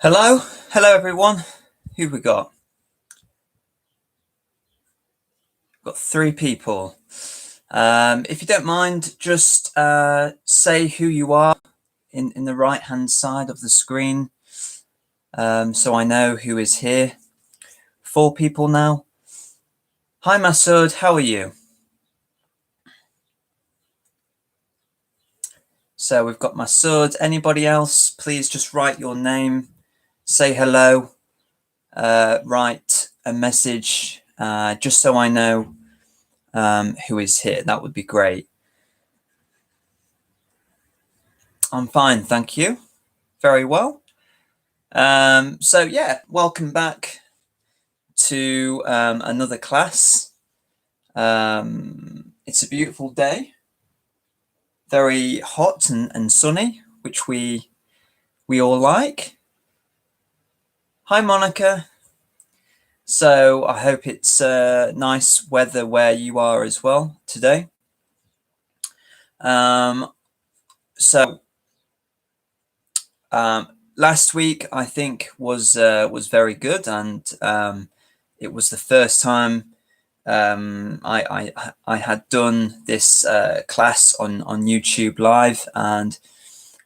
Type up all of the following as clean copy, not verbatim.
Hello everyone. Who we got? Got three people. If you don't mind, just say who you are in the right hand side of the screen, so I know who is here. Four people now. Hi Masood, how are you? So we've got Masood. Anybody else? Please just write your name, say hello, write a message, just so I know who is here. That would be great. I'm fine, thank you. Very well. So yeah, welcome back to another class. It's a beautiful day, very hot and sunny, which we all like. Hi Monica. So I hope it's nice weather where you are as well today. So last week I think was very good, and it was the first time I had done this class on YouTube Live, and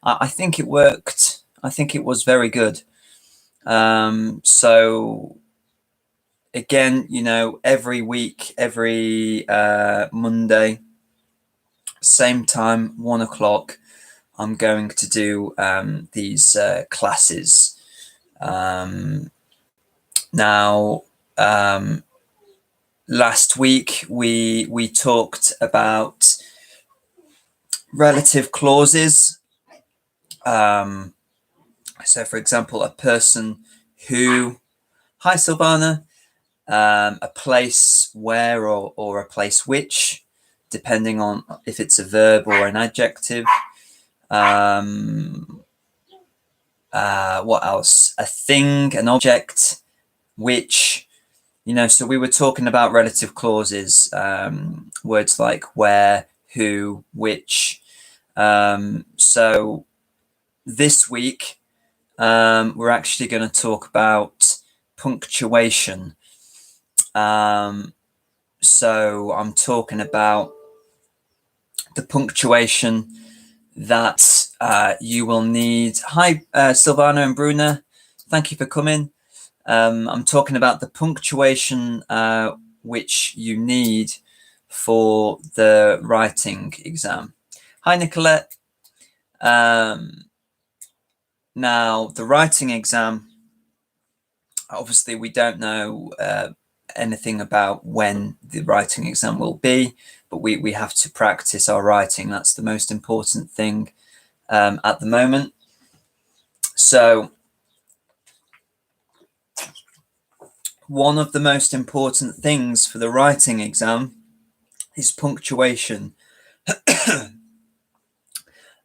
I think it worked. I think it was very good. So again, you know, every week, every Monday, same time, 1 o'clock, I'm going to do these classes. Now, last week we talked about relative clauses. So, for example, a person who. Hi, Silvana. A place where or a place which, depending on if it's a verb or an adjective. What else? A thing, an object, which, you know, so we were talking about relative clauses, words like where, who, which. So this week, we're actually going to talk about punctuation. So I'm talking about the punctuation that you will need. Hi, Silvana and Bruna. Thank you for coming. I'm talking about the punctuation which you need for the writing exam. Hi, Nicolette. Now, the writing exam, obviously, we don't know anything about when the writing exam will be, but we have to practice our writing. That's the most important thing at the moment. So one of the most important things for the writing exam is punctuation.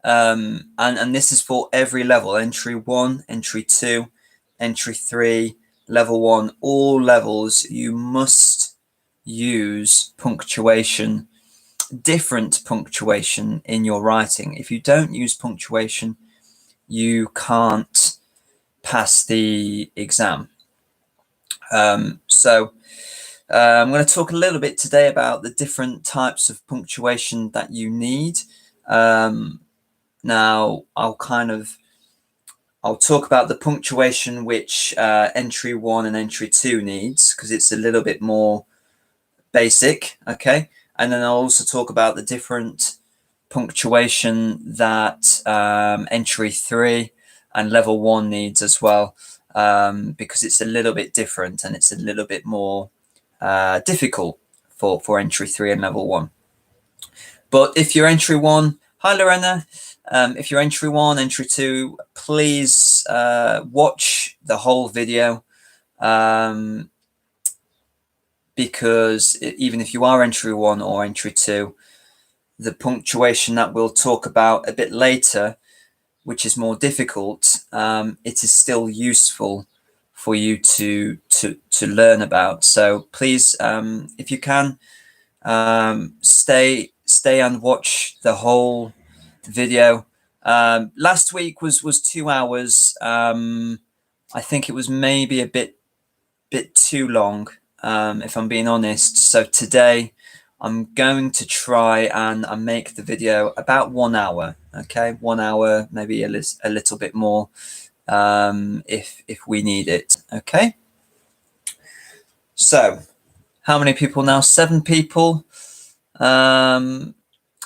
And this is for every level: entry 1, entry 2, entry 3, level 1. All levels, you must use punctuation, different punctuation in your writing. If you don't use punctuation, you can't pass the exam. So I'm going to talk a little bit today about the different types of punctuation that you need. Now, I'll talk about the punctuation which entry 1 and entry 2 needs, because it's a little bit more basic, okay? And then I'll also talk about the different punctuation that entry 3 and level 1 needs as well, because it's a little bit different and it's a little bit more difficult for entry 3 and level 1. But if you're entry 1, hi Lorena. If you're entry 1, entry 2, please watch the whole video, because even if you are entry 1 or entry 2, the punctuation that we'll talk about a bit later, which is more difficult, it is still useful for you to learn about. So please, if you can, stay and watch the whole video. Last week was 2 hours. I think it was maybe a bit too long, if I'm being honest. So today I'm going to try and make the video about 1 hour. Okay, 1 hour, maybe a little bit more, if we need it. Okay. So how many people now? 7 people.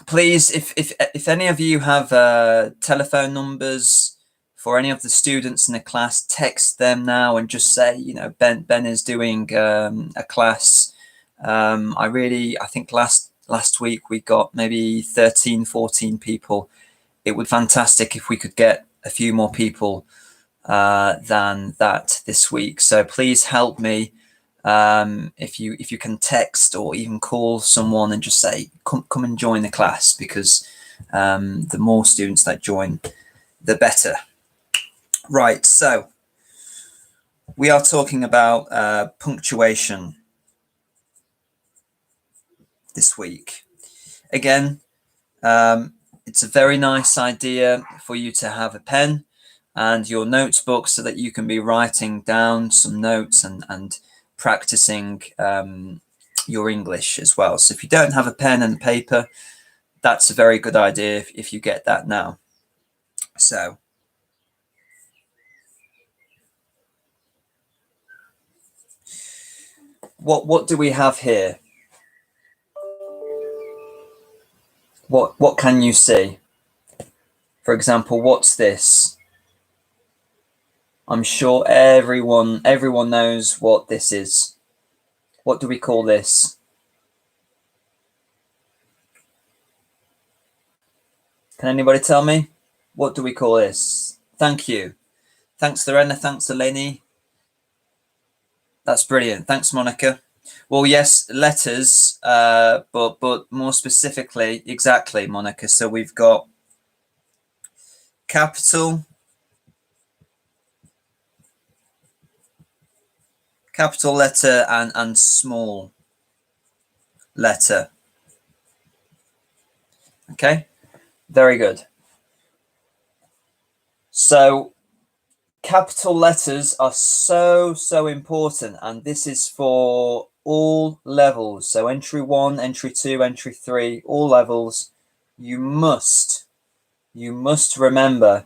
Please, if any of you have telephone numbers for any of the students in the class, text them now and just say, you know, Ben is doing a class. I think last week we got maybe 13, 14 people. It would be fantastic if we could get a few more people than that this week. So please help me. If you can text or even call someone and just say, come and join the class, because the more students that join, the better. Right, so we are talking about punctuation this week. Again, it's a very nice idea for you to have a pen and your notebook so that you can be writing down some notes and practicing your English as well. So if you don't have a pen and paper, that's a very good idea if you get that now. So what do we have here? What can you see? For example, what's this? I'm sure everyone knows what this is. What do we call this? Can anybody tell me? What do we call this? Thank you. Thanks, Lorena. Thanks, Eleni. That's brilliant. Thanks, Monica. Well, yes, letters, but more specifically, exactly, Monica. So we've got capital letter and small letter. Okay, very good. So capital letters are so important, and this is for all levels. So entry 1, entry 2, entry 3, all levels. You must remember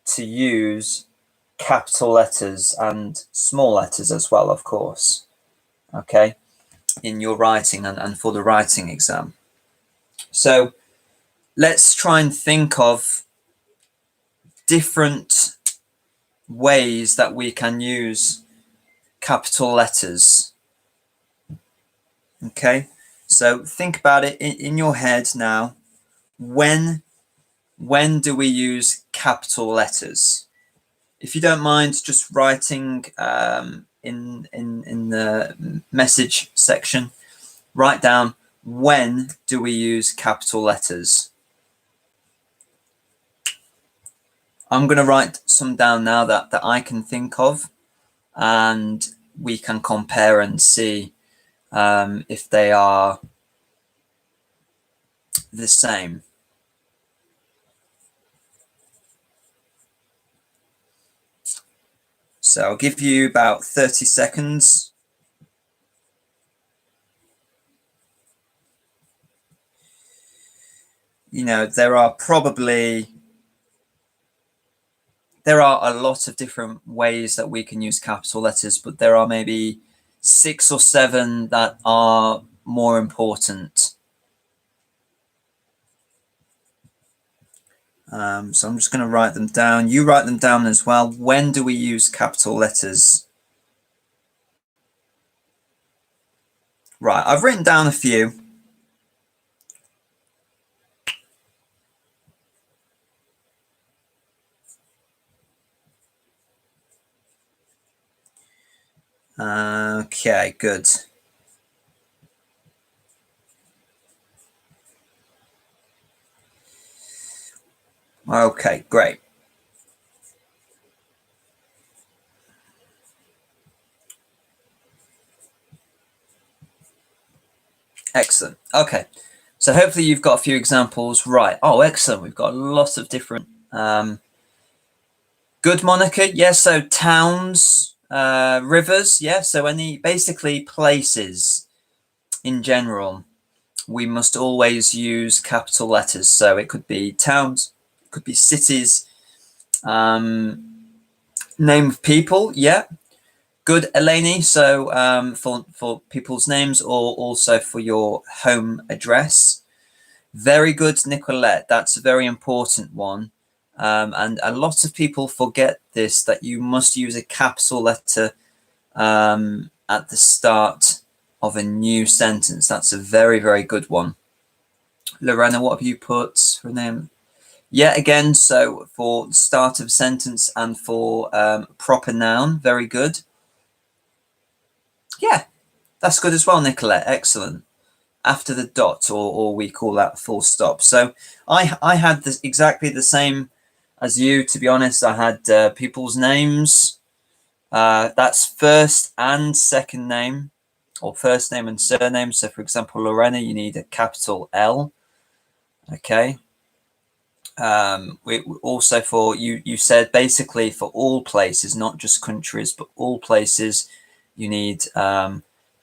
to use capital letters and small letters as well, of course. Okay, in your writing and for the writing exam. So let's try and think of different ways that we can use capital letters. Okay, so think about it in your head now. When do we use capital letters? If you don't mind just writing in the message section, write down, when do we use capital letters? I'm going to write some down now that I can think of, and we can compare and see if they are the same. So I'll give you about 30 seconds. You know, there are a lot of different ways that we can use capital letters, but there are maybe 6 or 7 that are more important. So I'm just going to write them down. You write them down as well. When do we use capital letters? Right, I've written down a few. Okay, good. Okay, great. Excellent. Okay, so hopefully you've got a few examples. Right. Oh, excellent. We've got a lot of different Good, Monica. Yeah, so towns, rivers. Yeah, so any basically places in general, we must always use capital letters. So it could be towns, it could be cities, name of people. Yeah, good, Eleni. So for people's names or also for your home address. Very good, Nicolette. That's a very important one. And a lot of people forget this, that you must use a capital letter at the start of a new sentence. That's a very, very good one. Lorena, what have you put for name? Yeah, again, so for start of sentence and for proper noun, very good. Yeah, that's good as well, Nicolette. Excellent. After the dot, or we call that full stop. So I had this exactly the same as you, to be honest. I had people's names. That's first and second name, or first name and surname. So for example, Lorena, you need a capital L. Okay. We also for you said basically for all places, not just countries, but all places, you need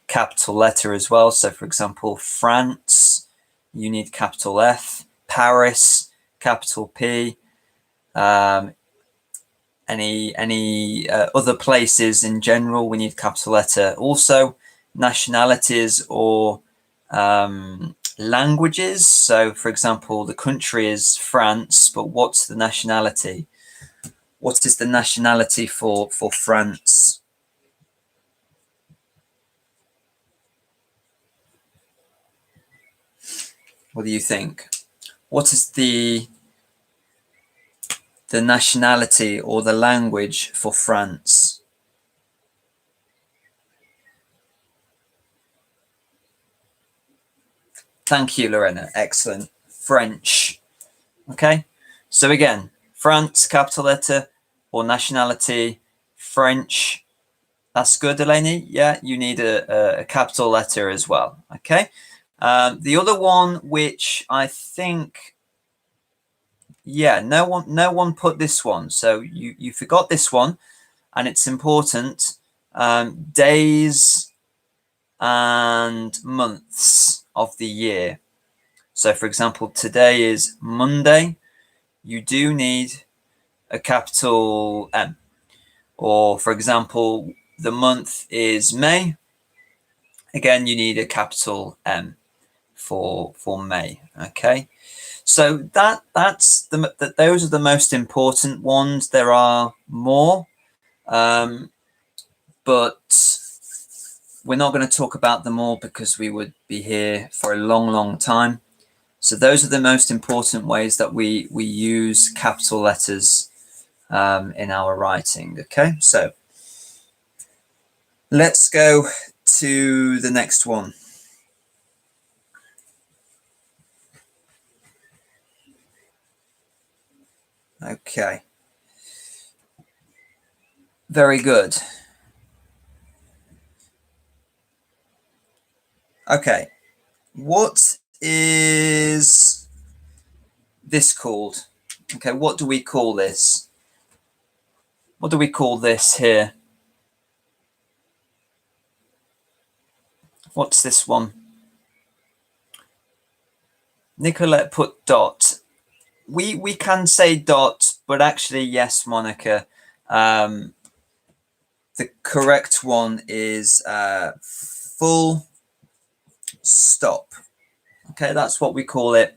capital letter as well. So for example, France, you need capital F. Paris, capital P. Any other places in general, we need capital letter. Also, nationalities or languages. So, for example, the country is France, but what's the nationality? What is the nationality for France? What do you think? What is the nationality or the language for France? Thank you, Lorena. Excellent. French. Okay. So again, France, capital letter, or nationality, French. That's good, Eleni. Yeah, you need a capital letter as well. Okay. The other one, which I think, yeah, no one put this one. So you forgot this one, and it's important. Days and months of the year. So, for example, today is Monday. You do need a capital M. Or, for example, the month is May. Again, you need a capital M for May. Okay, so those are the most important ones. There are more, but we're not going to talk about them all because we would be here for a long, long time. So those are the most important ways that we use capital letters in our writing. Okay, so let's go to the next one. Okay, very good. Okay, what is this called? Okay, what do we call this? What do we call this here? What's this one? Nicolette put dot. We can say dot, but actually, yes, Monica. The correct one is full stop. Okay, that's what we call it.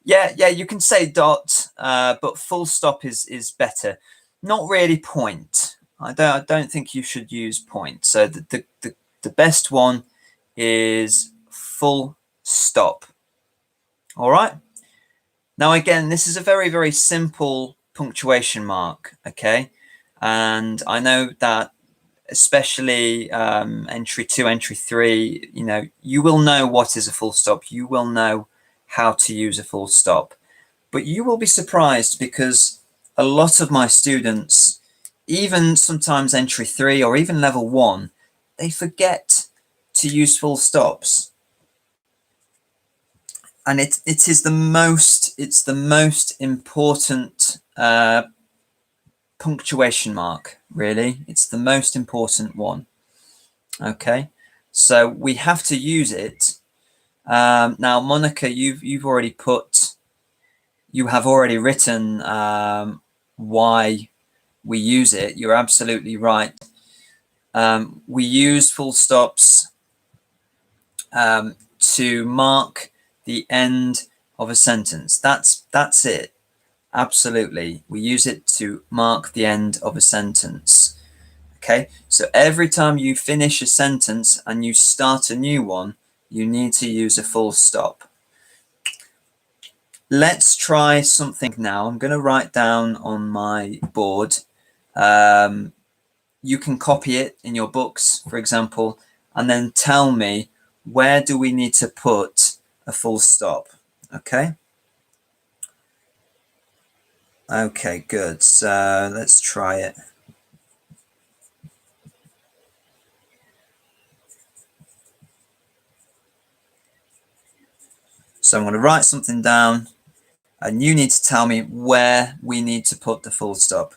Yeah, you can say dot, but full stop is better. Not really point. I don't think you should use point. So the best one is full stop. All right. Now again, this is a very, very simple punctuation mark. Okay, and I know that especially entry 2, entry 3, you will know what is a full stop. You will know how to use a full stop. But you will be surprised because a lot of my students, even sometimes entry 3 or even level 1, they forget to use full stops. And it's the most important punctuation mark, really. It's the most important one. Okay, so we have to use it. Now, Monica, you've already put, you have already written why we use it. You're absolutely right. We use full stops to mark the end of a sentence. That's it. Absolutely. We use it to mark the end of a sentence. Okay, so every time you finish a sentence and you start a new one, you need to use a full stop. Let's try something now. I'm going to write down on my board. You can copy it in your books, for example, and then tell me, where do we need to put a full stop? Okay. Okay, good. So let's try it. So I'm going to write something down, and you need to tell me where we need to put the full stop.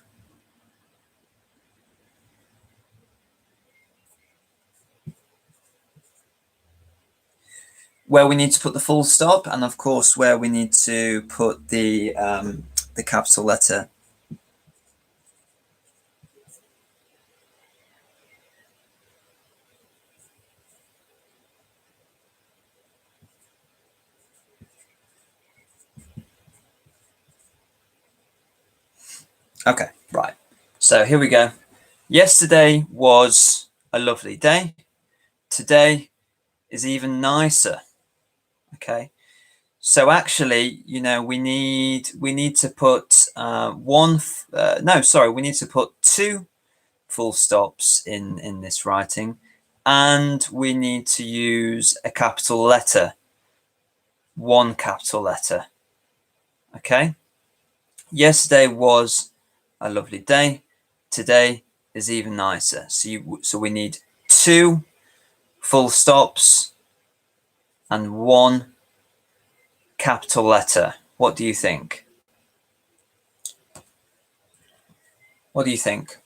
Where we need to put the full stop, and of course where we need to put the capital letter. Okay, right. So here we go. Yesterday was a lovely day. Today is even nicer. Okay. So actually, you know, we need to put we need to put two full stops in this writing, and we need to use a capital letter, one capital letter. Okay. Yesterday was a lovely day. Today is even nicer. So we need two full stops and one capital letter. What do you think? What do you think?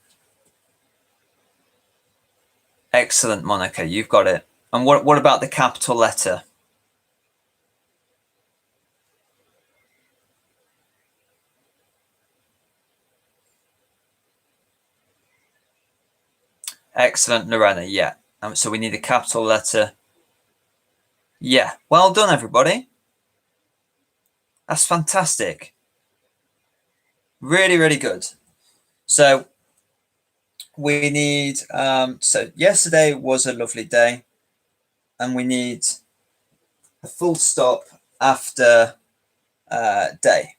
Excellent, Monica. You've got it. And what about the capital letter? Excellent, Lorena. Yeah. So we need a capital letter. Yeah. Well done, everybody. That's fantastic. Really, really good. So we need, so yesterday was a lovely day, and we need a full stop after day.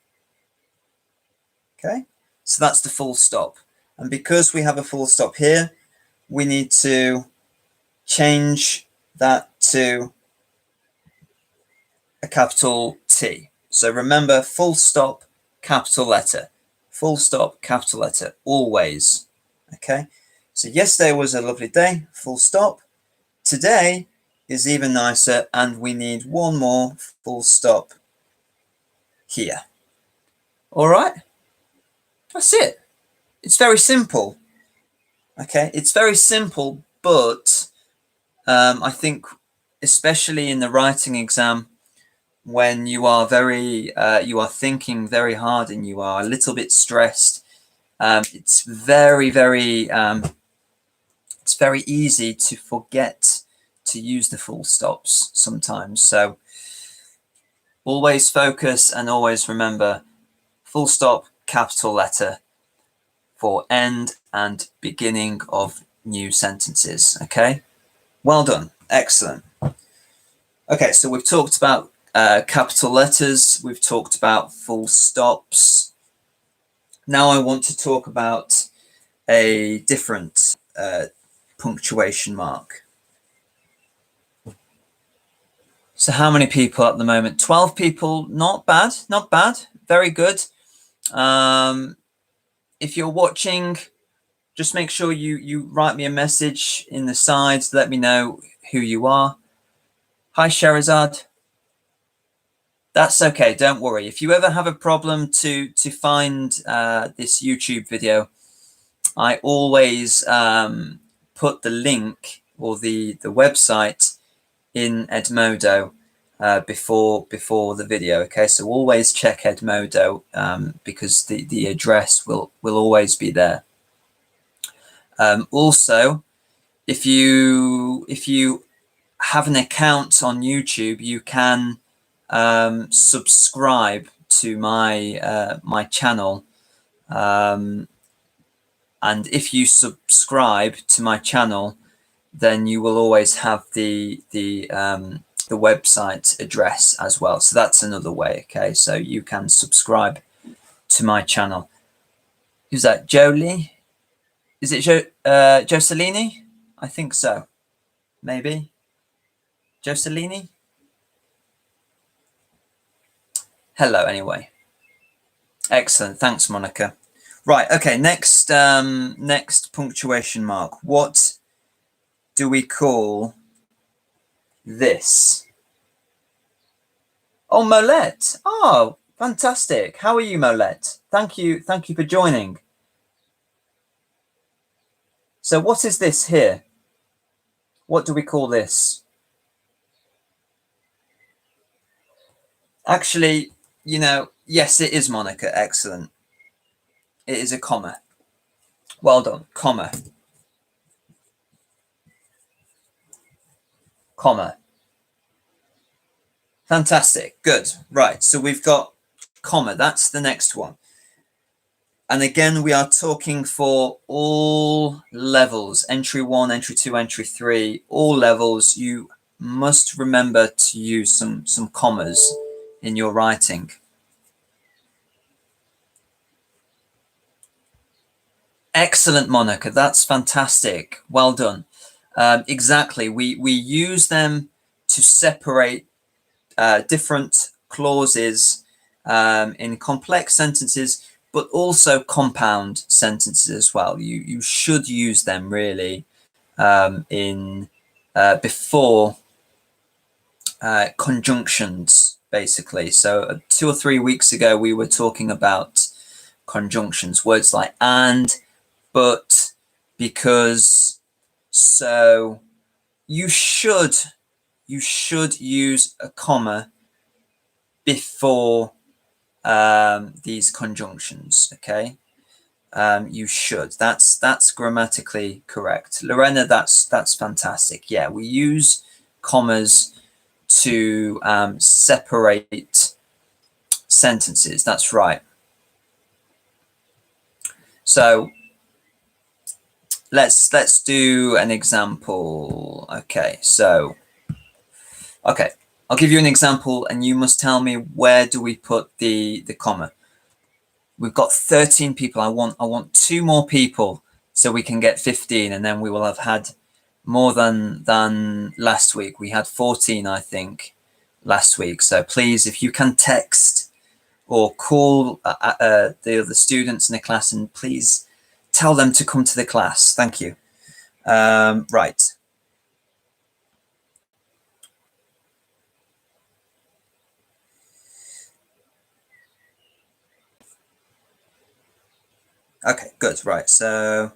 Okay. So that's the full stop. And because we have a full stop here, we need to change that to a capital T. So remember, full stop, capital letter, full stop, capital letter, always. Okay. So yesterday was a lovely day, full stop. Today is even nicer, and we need one more full stop here. All right. That's it. It's very simple. Okay. It's very simple, but I think especially in the writing exam, when you are you are thinking very hard and you are a little bit stressed, it's very easy to forget to use the full stops sometimes. So always focus and always remember full stop, capital letter for end and beginning of new sentences. Okay, well done. Excellent. Okay, so we've talked about capital letters. We've talked about full stops. Now I want to talk about a different punctuation mark. So how many people at the moment? 12 people. Not bad. Not bad. Very good. If you're watching, just make sure you write me a message in the sides. Let me know who you are. Hi, Sherazad. That's okay. Don't worry. If you ever have a problem to find this YouTube video, I always put the link or the website in Edmodo before the video. Okay, so always check Edmodo because the address will always be there. Also, if you have an account on YouTube, you can subscribe to my my channel, and if you subscribe to my channel, then you will always have the website address as well. So that's another way. Okay, so you can subscribe to my channel. Who's that? Jolie? Is it Josellini? I think so. Maybe Josellini. Hello. Anyway, excellent. Thanks, Monica. Right. Okay. Next. Next punctuation mark. What do we call this? Oh, Molette. Oh, fantastic. How are you, Molette? Thank you. Thank you for joining. So what is this here? What do we call this? Actually, you know, yes, it is, Monica. Excellent. It is a comma. Well done. Comma. Comma. Fantastic. Good. Right. So we've got comma. That's the next one. And again, we are talking for all levels, entry 1, entry 2, entry 3, all levels. You must remember to use some commas in your writing. Excellent, Monica. That's fantastic. Well done. Exactly. We use them to separate different clauses in complex sentences, but also compound sentences as well. You should use them really in before conjunctions, basically. So 2 or 3 weeks ago, we were talking about conjunctions, words like and, but, because, so. You should use a comma before these conjunctions. Okay, you should. That's grammatically correct, Lorena. That's fantastic. Yeah, we use commas to separate sentences. That's right. So let's do an example. Okay, so okay, I'll give you an example, and you must tell me where do we put the comma. We've got 13 people. I want 2 more people so we can get 15, and then we will have had more than last week. We had 14, I think, last week. So please, if you can text or call the other students in the class, and please tell them to come to the class. Thank you. Right. Okay, good. Right. So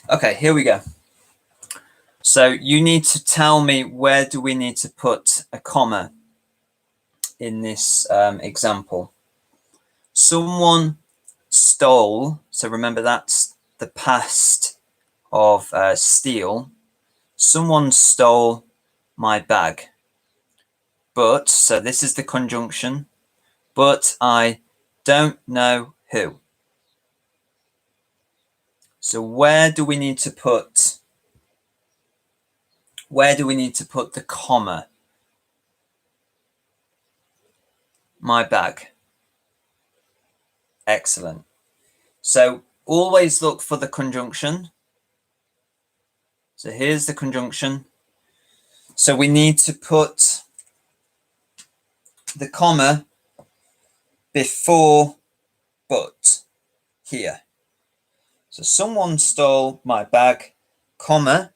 okay, here we go. So you need to tell me where do we need to put a comma in this example. Someone stole. So remember, that's the past of steal. Someone stole my bag. But, so this is the conjunction, but I don't know who. So where do we need to put the comma? My bag. Excellent. So always look for the conjunction. So here's the conjunction. So we need to put the comma before but here. So someone stole my bag, comma,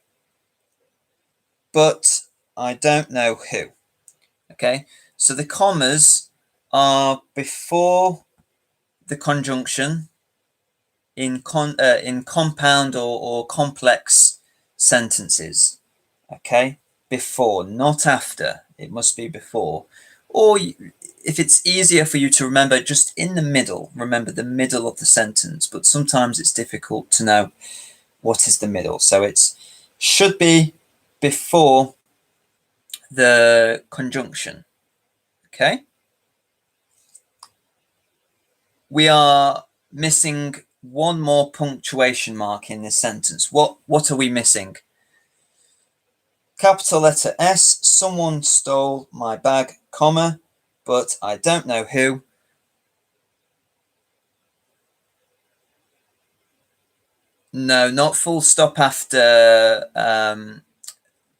but I don't know who. Okay, so the commas are before the conjunction in compound or complex sentences. Okay, before, not after. It must be before. Or if it's easier for you to remember, just in the middle. Remember the middle of the sentence. But sometimes it's difficult to know what is the middle. So it's should be before the conjunction. Okay. We are missing one more punctuation mark in this sentence. What are we missing? Capital letter S, someone stole my bag, comma, but I don't know who. No, not full stop after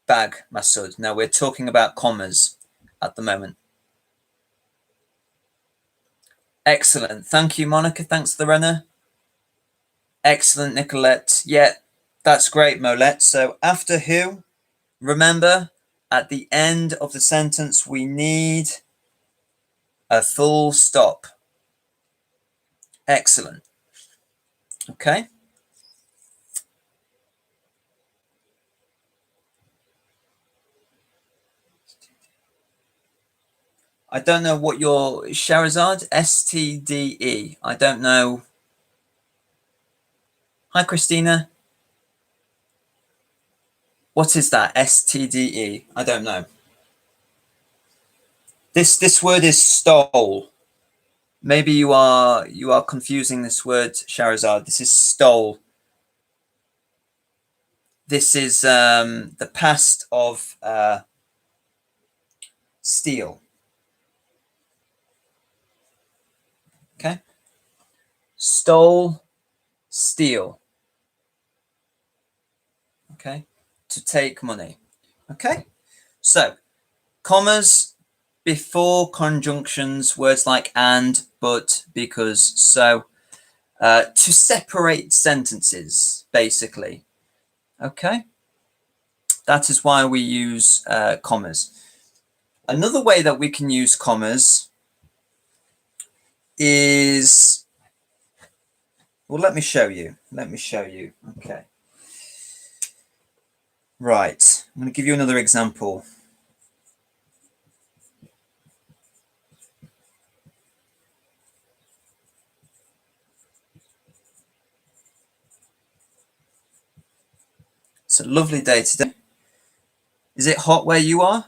bag, Masood. No, we're talking about commas at the moment. Excellent. Thank you, Monica. Thanks, the runner. Excellent, Nicolette. Yeah, that's great, Molette. So after who, remember, at the end of the sentence, we need a full stop. Excellent. Okay. I don't know what your Shahrazad STDE. I don't know. Hi, Christina. What is that? STDE. I don't know. This word is stole. Maybe you are confusing this word, Shahrazad. This is stole. This is the past of steal. Okay. Stole, steal. Okay. To take money. Okay. So commas before conjunctions, words like and, but, because, so, to separate sentences, basically. Okay. That is why we use commas. Another way that we can use commas is, well, let me show you. Okay. Right. I'm going to give you another example. It's a lovely day today. Is it hot where you are?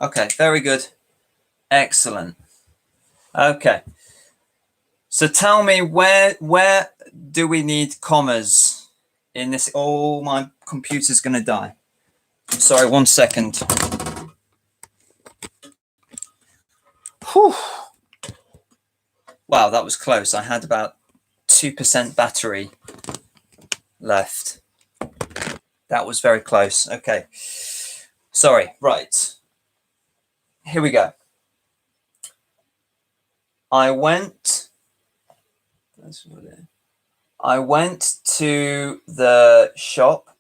Okay, very good. Excellent. Okay. So tell me, where do we need commas in this? Oh, my computer's going to die. Sorry, 1 second. Whew. Wow, that was close. I had about 2% battery left. That was very close. Okay. Sorry. Right. Here we go. I went to the shop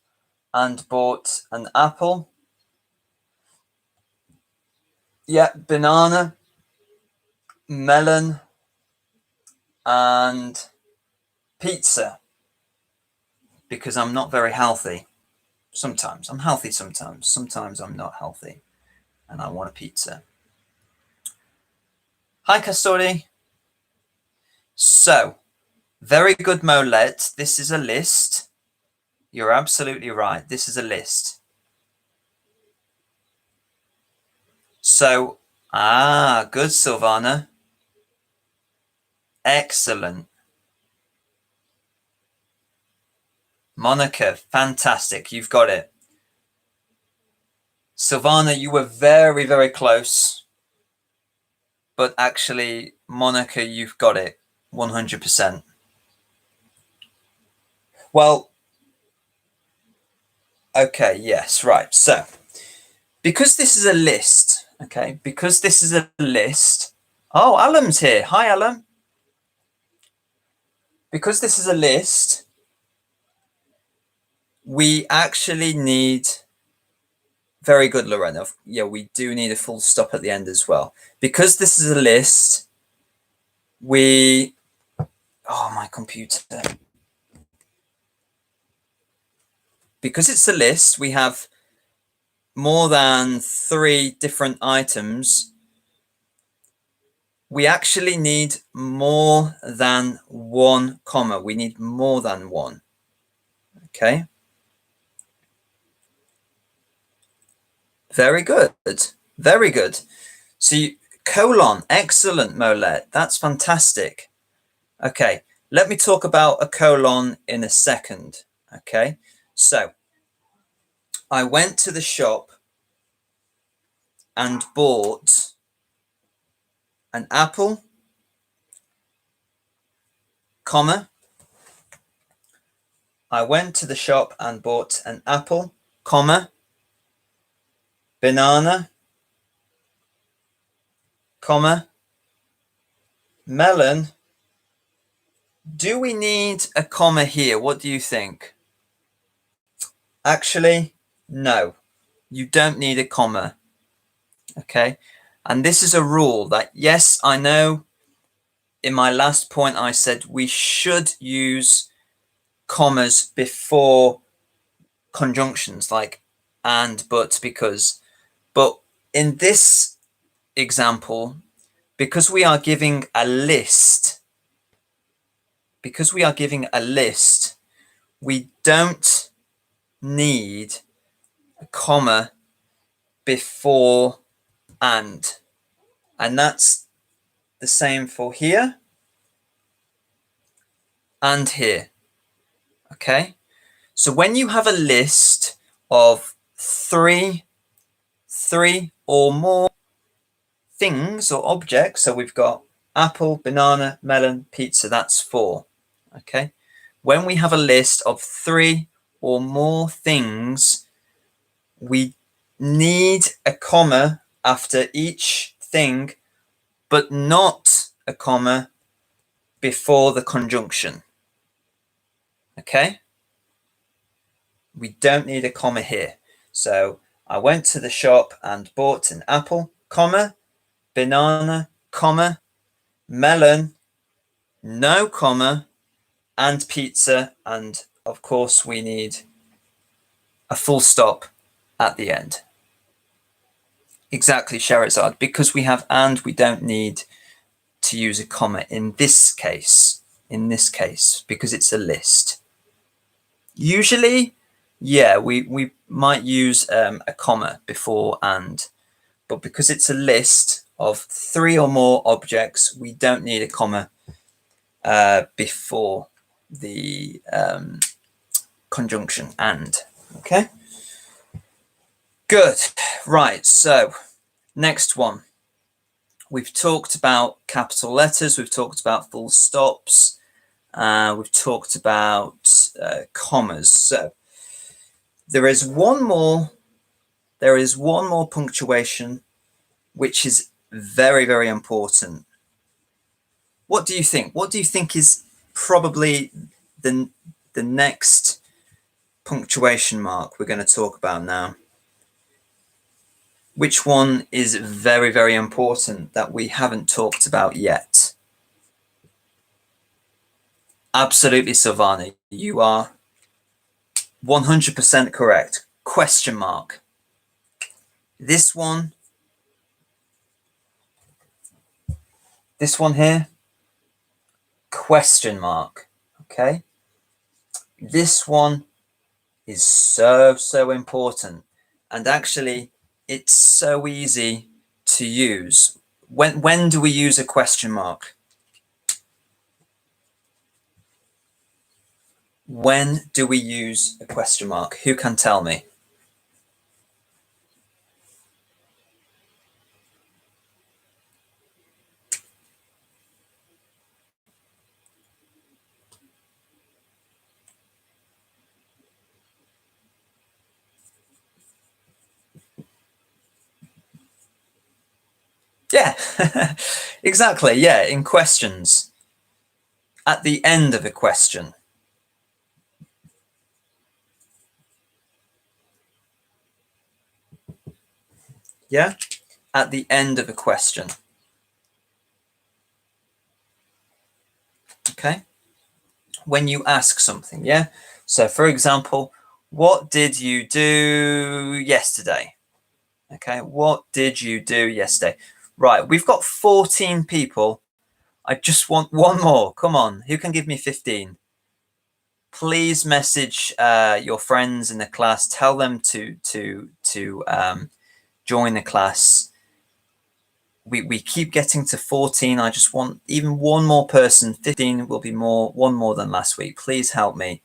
and bought an apple. Yeah, banana, melon, and pizza. Because I'm not very healthy. Sometimes I'm healthy, sometimes I'm not healthy, and I want a pizza. Hi, Castori. So, very good, Molet. This is a list. You're absolutely right. This is a list. So, good, Silvana. Excellent. Monica, fantastic. You've got it. Silvana, you were very, very close. But actually, Monica, you've got it 100%. Well, okay, yes, right. So, because this is a list, okay, because this is a list. Oh, Alam's here. Hi, Alam. Because this is a list, we actually need, very good, Lorena. Yeah, we do need a full stop at the end as well. Because this is a list, we, oh, my computer. Because it's a list, we have more than 3 different items. We actually need more than 1 comma. We need more than 1. Okay. Very good. Very good. So colon, excellent, Molet. That's fantastic. Okay. Let me talk about a colon in a second. Okay. So I went to the shop and bought an apple, comma. I went to the shop and bought an apple, comma, banana, comma, melon. Do we need a comma here? What do you think? Actually, no, you don't need a comma. Okay. And this is a rule that, yes, I know in my last point I said we should use commas before conjunctions like and, but, because. But in this example, because we are giving a list, we don't need a comma before and that's the same for here and here. Okay, so when you have a list of three or more things or objects, so we've got apple, banana, melon, pizza, that's 4. Okay, when we have a list of 3 or more things, we need a comma after each thing, but not a comma before the conjunction. Okay, we don't need a comma here. So I went to the shop and bought an apple, comma, banana, comma, melon, no comma, and pizza, and of course we need a full stop at the end. Exactly, Sherazad. Because we have and, we don't need to use a comma in this case. Because it's a list. Usually, yeah, we might use a comma before and, but because it's a list of 3 or more objects, we don't need a comma before the conjunction and. Okay, good. Right, so next one. We've talked about capital letters, we've talked about full stops, we've talked about commas. So there is one more punctuation which is very, very important. What do you think? What do you think is probably the next punctuation mark we're going to talk about now? Which one is very, very important that we haven't talked about yet? Absolutely, Silvani. You are 100% correct. Question mark. This one here, question mark. Okay. This one is so important. And actually, it's so easy to use. When do we use a question mark? When do we use a question mark? Who can tell me? Yeah, exactly. Yeah, in questions. At the end of a question. Yeah, at the end of a question. Okay, when you ask something. Yeah, so for example, what did you do yesterday? Okay, what did you do yesterday? Right, we've got 14 people. I just want one more. Come on, who can give me 15? Please message your friends in the class. Tell them to join the class. We keep getting to 14. I just want even one more person. 15 will be one more than last week. Please help me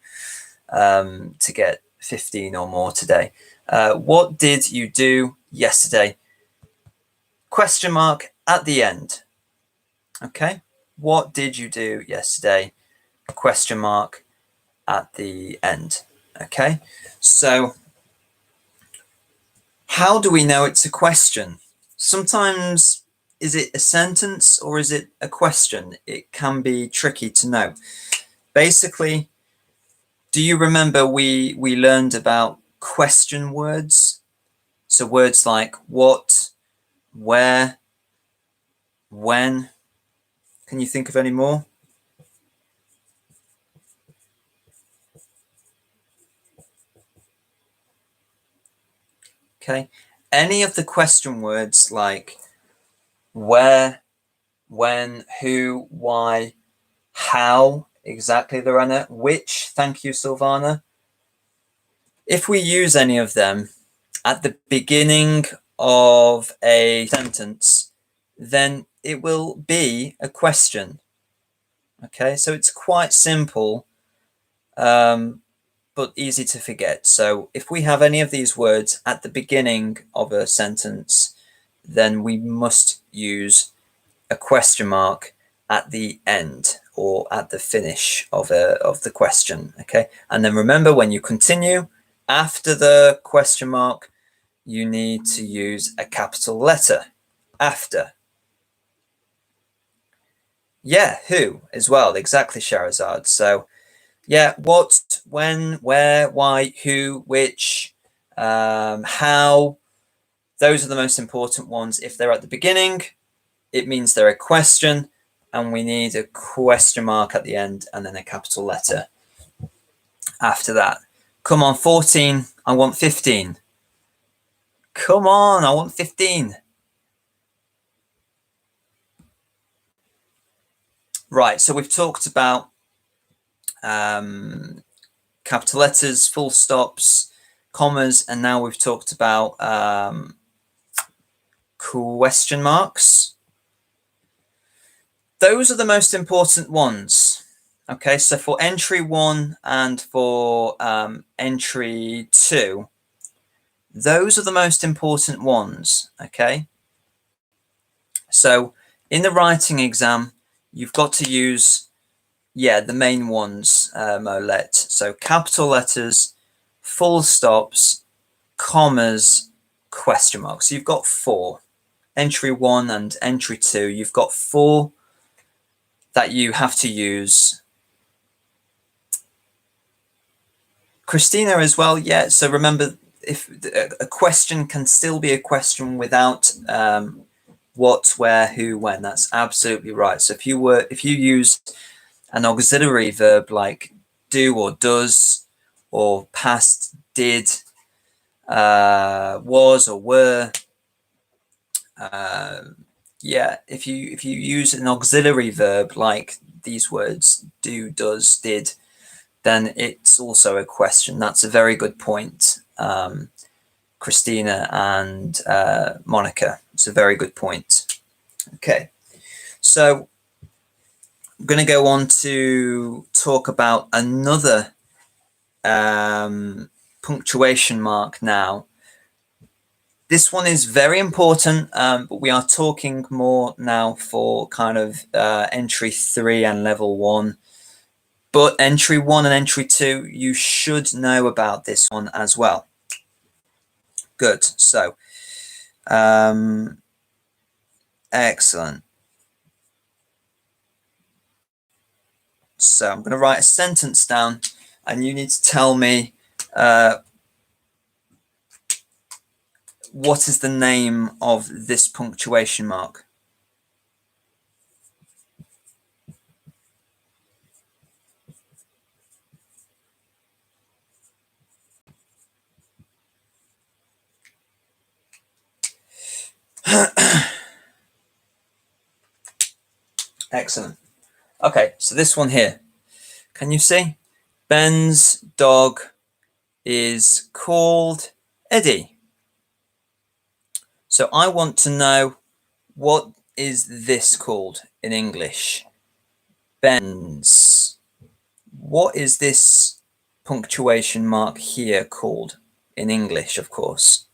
to get 15 or more today. What did you do yesterday? Question mark at the end. Okay. What did you do yesterday? Question mark at the end. Okay. So how do we know it's a question? Sometimes is it a sentence or is it a question? It can be tricky to know. Basically, do you remember we learned about question words? So words like what, where, when. Can you think of any more? Okay. Any of the question words like where, when, who, why, how, exactly, Lorena, which, thank you, Silvana. If we use any of them at the beginning of a sentence, then it will be a question. Okay, so it's quite simple, but easy to forget. So if we have any of these words at the beginning of a sentence, then we must use a question mark at the end or at the finish of the question. Okay, and then remember, when you continue after the question mark, you need to use a capital letter after. Yeah, who as well, exactly, Shahrazad. So yeah, what, when, where, why, who, which, how. Those are the most important ones. If they're at the beginning, it means they're a question, and we need a question mark at the end and then a capital letter after that. Come on, 14. I want 15. Come on, I want 15. Right, so we've talked about capital letters, full stops, commas, and now we've talked about question marks. Those are the most important ones. Okay, so for entry 1 and for entry 2, those are the most important ones. Okay, so in the writing exam, you've got to use, the main ones, Molette. So capital letters, full stops, commas, question marks. So you've got 4. Entry 1 and entry 2, you've got 4 that you have to use. Christina as well, yeah. So remember, if a question can still be a question without what, where, who, when. That's absolutely right. So if you use an auxiliary verb like do or does, or past did, was or were, if you use an auxiliary verb like these words do, does, did, then it's also a question. That's a very good point, Christina and Monica. It's a very good point. Okay, so I'm going to go on to talk about another punctuation mark now. This one is very important, but we are talking more now for kind of entry 3 and level 1. But entry 1 and entry 2, you should know about this one as well. Good. So, excellent. So I'm going to write a sentence down, and you need to tell me what is the name of this punctuation mark? Excellent. Okay, so this one here. Can you see? Ben's dog is called Eddie. So I want to know, what is this called in English? Ben's. What is this punctuation mark here called in English, of course?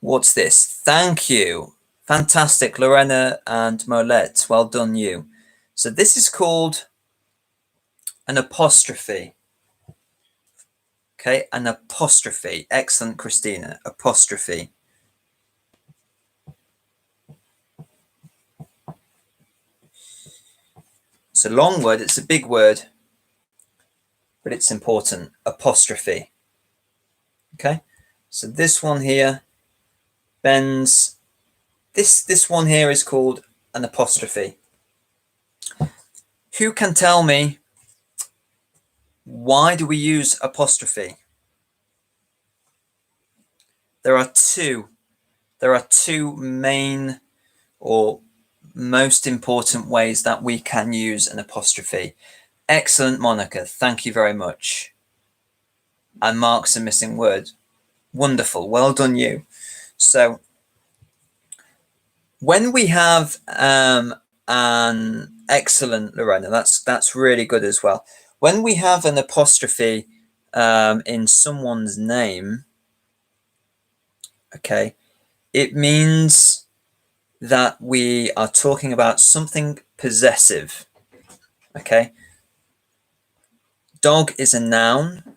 What's this? Thank you. Fantastic, Lorena and Molette. Well done, you. So this is called an apostrophe. Okay, an apostrophe. Excellent, Christina. Apostrophe. It's a long word. It's a big word, but it's important. Apostrophe. Okay, so this one here, Ben's. This one here is called an apostrophe. Who can tell me, why do we use apostrophe? There are two main or most important ways that we can use an apostrophe. Excellent, Monica. Thank you very much. And Mark's a missing word. Wonderful. Well done, you. So when we have an excellent, Lorena, that's really good as well. When we have an apostrophe in someone's name, okay, it means that we are talking about something possessive. Okay, dog is a noun,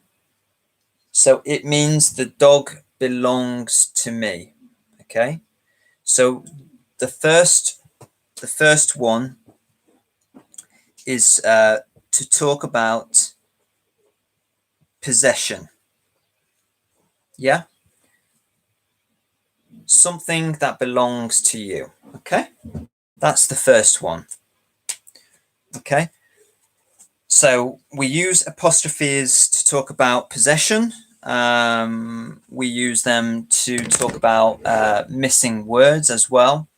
so it means the dog belongs to me. Okay, so the first one is to talk about possession. Yeah, something that belongs to you. Okay, that's the first one. Okay, so we use apostrophes to talk about possession. We use them to talk about missing words as well.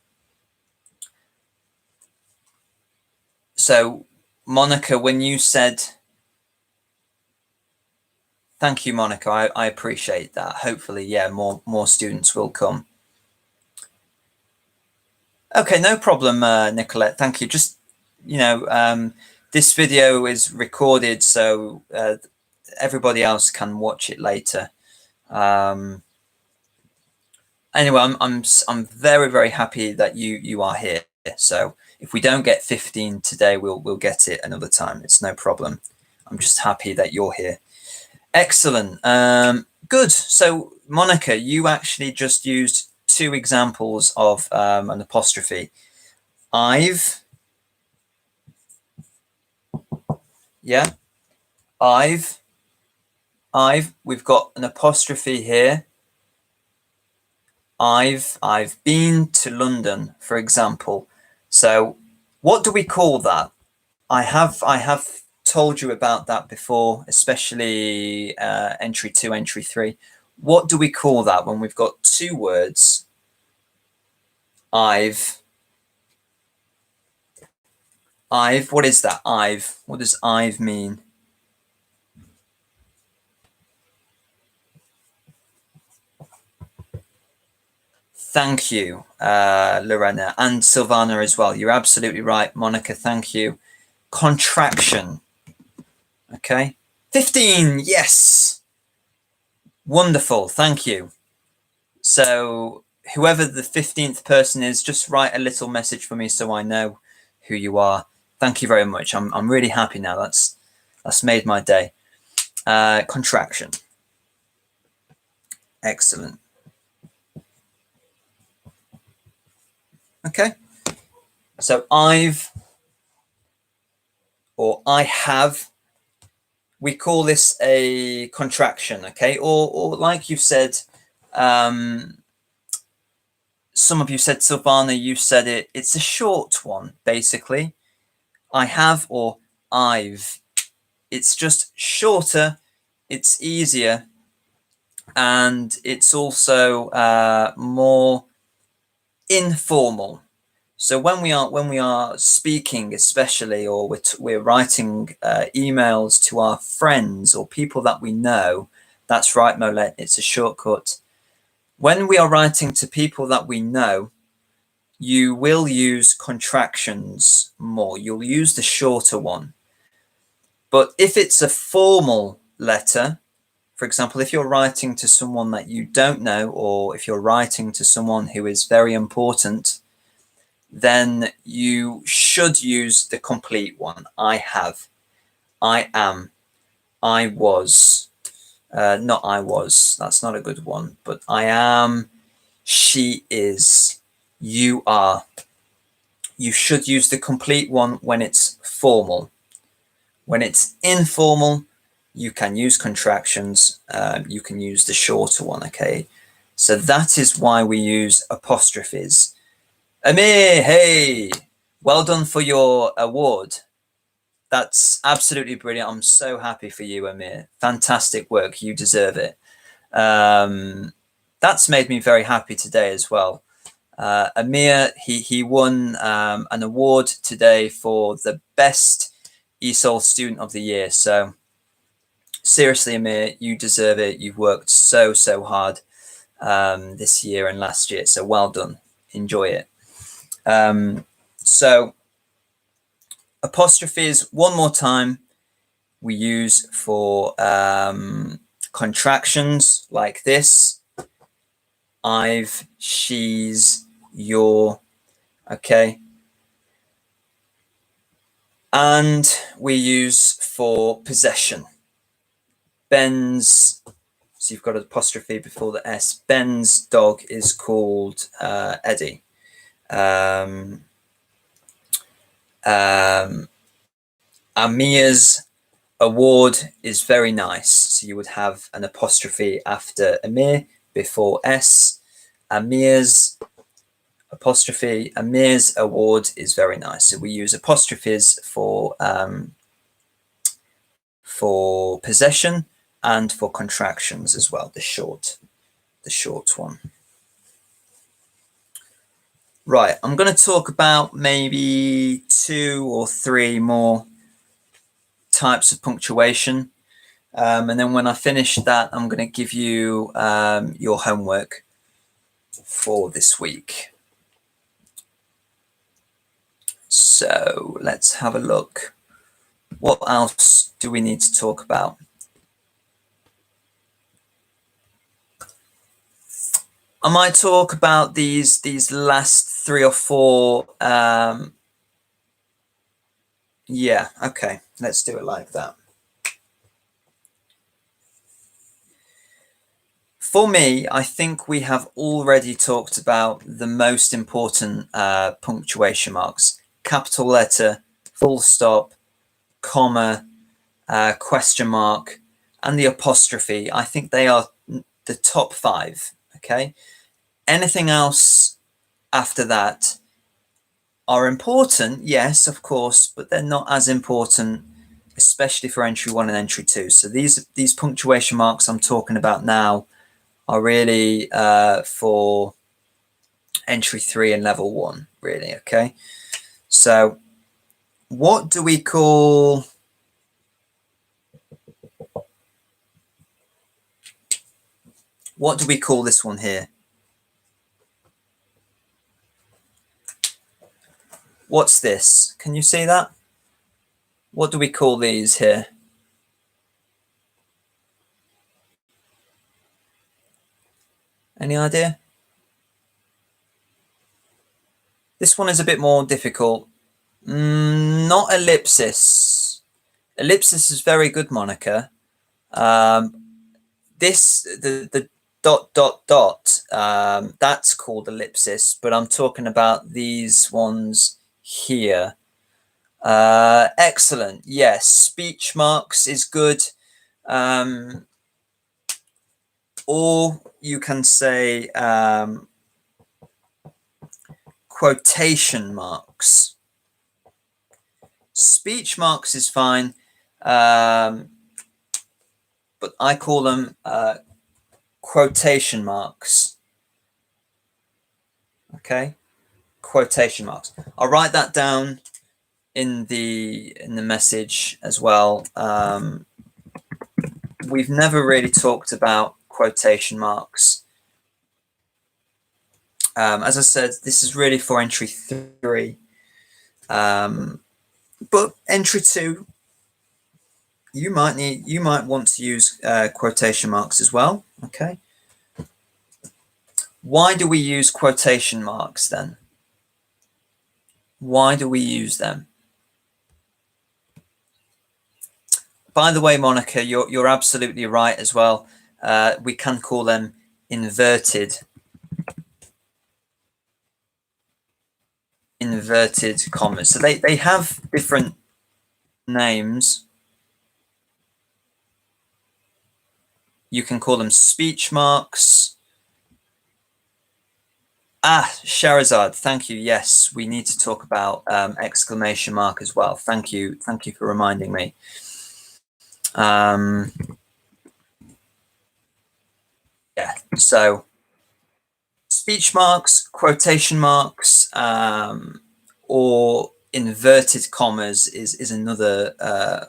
So Monica, when you said, thank you, Monica, I appreciate that. Hopefully, yeah, more students will come. Okay, no problem, Nicolette. Thank you. Just, you know, this video is recorded, so everybody else can watch it later. Anyway, I'm very, very happy that you are here. So if we don't get 15 today, we'll get it another time. It's no problem. I'm just happy that you're here. Excellent. Good. So Monica, you actually just used 2 examples of an apostrophe. I've. Yeah. I've. We've got an apostrophe here. I've been to London, for example. So what do we call that? I have told you about that before, especially entry 2, entry 3. What do we call that when we've got 2 words? I've. What is that? What does I've mean? Thank you, Lorena, and Silvana as well. You're absolutely right, Monica. Thank you. Contraction. Okay. 15, yes. Wonderful, thank you. So whoever the 15th person is, just write a little message for me so I know who you are. Thank you very much. I'm really happy now. That's made my day. Contraction. Excellent. Okay. So I have, we call this a contraction, okay? Or like you said, some of you said, Silvana, you said it, it's a short one, basically. I have or I've. It's just shorter, it's easier, and it's also more informal. So when we are speaking, especially, or we're writing emails to our friends or people that we know, that's right, Molette, it's a shortcut. When we are writing to people that we know, you will use contractions more. You'll use the shorter one. But if it's a formal letter, for example, if you're writing to someone that you don't know, or if you're writing to someone who is very important, then you should use the complete one. I have, I am, I was, not I was, that's not a good one, but I am, she is, you are. You should use the complete one when it's formal. When it's informal, you can use contractions, you can use the shorter one, okay? So that is why we use apostrophes. Amir, hey, well done for your award. That's absolutely brilliant. I'm so happy for you, Amir. Fantastic work. You deserve it. That's made me very happy today as well. Amir, he won an award today for the best ESOL student of the year. So seriously, Amir, you deserve it. You've worked so hard this year and last year. So well done. Enjoy it. So apostrophes, one more time, we use for contractions like this. I've, she's, your, okay. And we use for possession. Ben's, so you've got an apostrophe before the S. Ben's dog is called Eddie. Amir's award is very nice. So you would have an apostrophe after Amir before S. Amir's apostrophe, Amir's award is very nice. So we use apostrophes for possession and for contractions as well, the short one. Right, I'm going to talk about maybe 2 or 3 more types of punctuation. And then when I finish that, I'm going to give you your homework for this week. So let's have a look. What else do we need to talk about? I might talk about these last 3 or 4. Yeah, okay, let's do it like that. For me, I think we have already talked about the most important punctuation marks: capital letter, full stop, comma, question mark, and the apostrophe. I think they are the top 5. Okay. Anything else after that are important, yes, of course, but they're not as important, especially for entry 1 and entry 2. So these punctuation marks I'm talking about now are really for entry 3 and level 1, really. Okay. So what do we call this one here? What's this? Can you see that? What do we call these here? Any idea? This one is a bit more difficult. Not ellipsis. Ellipsis is very good, Monica. The dot dot dot, that's called ellipsis, but I'm talking about these ones here. Excellent. Yes, speech marks is good. Or you can say quotation marks. Speech marks is fine, but I call them quotation marks. Okay, quotation marks. I'll write that down in the message as well. We've never really talked about quotation marks. As I said, this is really for entry 3, but entry 2, you might want to use quotation marks as well. Okay. Why do we use quotation marks then? Why do we use them? By the way, Monica, you're absolutely right as well. We can call them inverted commas. So they have different names. You can call them speech marks. Shahrazad, thank you. Yes, we need to talk about exclamation mark as well. Thank you for reminding me. Yeah, so speech marks, quotation marks, or inverted commas is another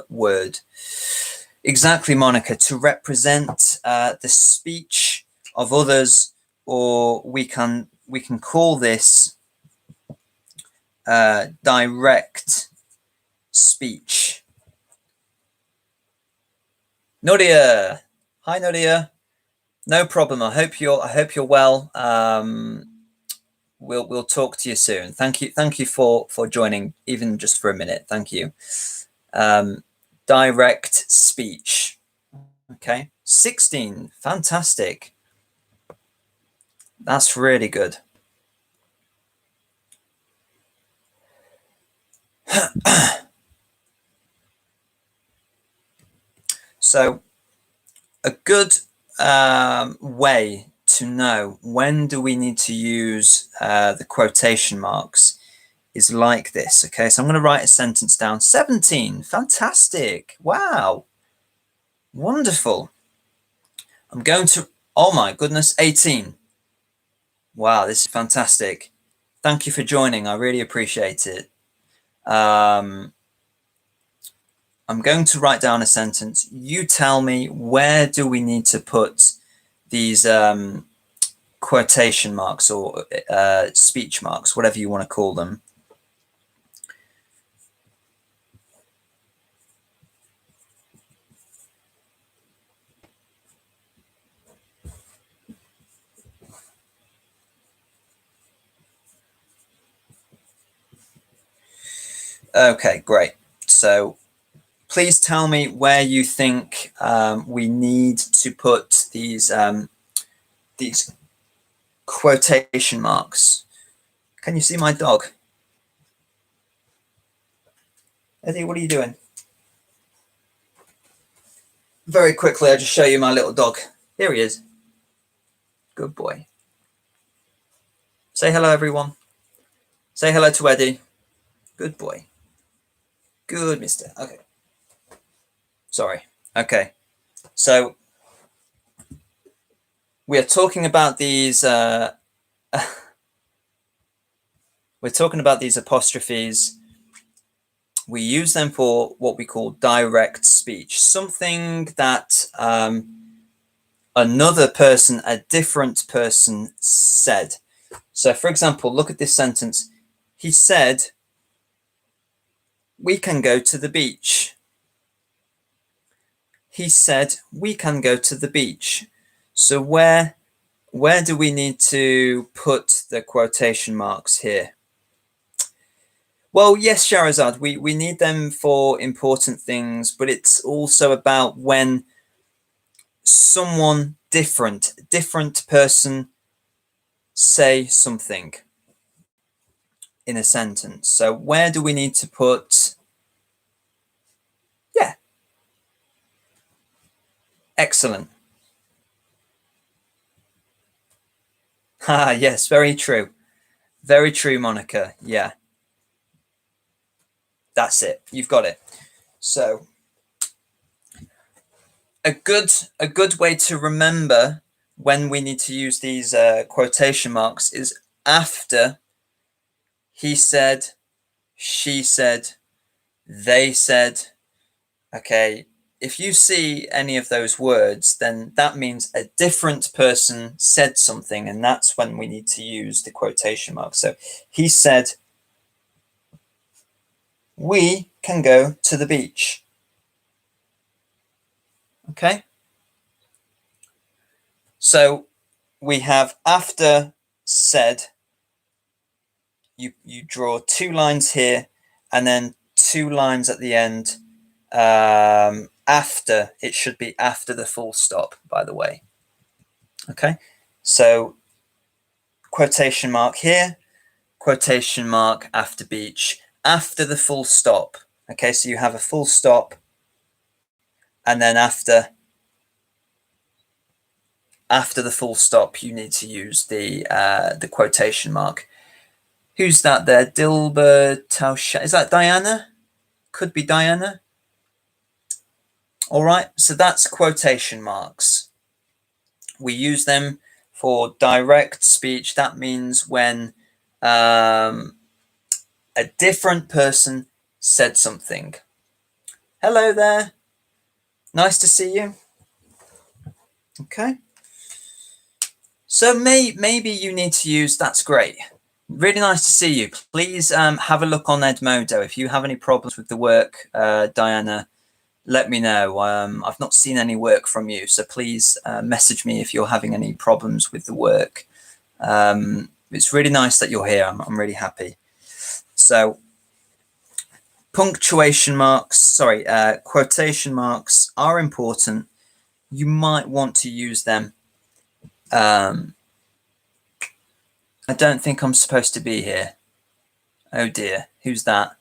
word. Exactly, Monica, to represent the speech of others, or we can call this direct speech. Nodia, hi Nodia. No problem. I hope you're well. We'll talk to you soon. Thank you for joining, even just for a minute. Thank you. Direct speech. Okay, 16. Fantastic. That's really good. So a good way to know when do we need to use the quotation marks is like this. Okay, so I'm going to write a sentence down. 17. Fantastic. Wow. Wonderful. I'm going to, oh my goodness, 18. Wow, this is fantastic. Thank you for joining. I really appreciate it. I'm going to write down a sentence. You tell me, where do we need to put these quotation marks or speech marks, whatever you want to call them? Okay, great. So please tell me where you think we need to put these quotation marks. Can you see my dog? Eddie, what are you doing? Very quickly, I'll just show you my little dog. Here he is. Good boy. Say hello, everyone. Say hello to Eddie. Good boy. Good, mister. Okay. Sorry. Okay. So we are talking about these we're talking about these apostrophes. We use them for what we call direct speech, something that another person, a different person said. So for example, look at this sentence. He said, we can go to the beach. He said, we can go to the beach. So where where do we need to put the quotation marks here? Well, yes, Shahrazad, we need them for important things, but it's also about when someone different person say something in a sentence. So where do we need to put? Yeah, excellent. Ah, yes, very true. Very true, Monica. Yeah, that's it. You've got it. So a good way to remember when we need to use these quotation marks is after he said, she said, they said. Okay, if you see any of those words, then that means a different person said something, and that's when we need to use the quotation mark. So he said, we can go to the beach. Okay, so we have after said, you draw 2 lines here and then 2 lines at the end. After, it should be after the full stop, by the way. Okay, so quotation mark here, quotation mark after beach, after the full stop. Okay, so you have a full stop, and then after the full stop, you need to use the quotation mark. Who's that there? Dilber Tausha. Is that Diana? Could be Diana. All right, so that's quotation marks. We use them for direct speech. That means when a different person said something. Hello there. Nice to see you. Okay. So maybe you need to use, that's great. Really nice to see you. Please have a look on Edmodo. If you have any problems with the work, Diana, let me know. I've not seen any work from you, so please message me if you're having any problems with the work. It's really nice that you're here. I'm really happy. So punctuation marks, sorry, quotation marks are important. You might want to use them. I don't think I'm supposed to be here. Oh dear, who's that?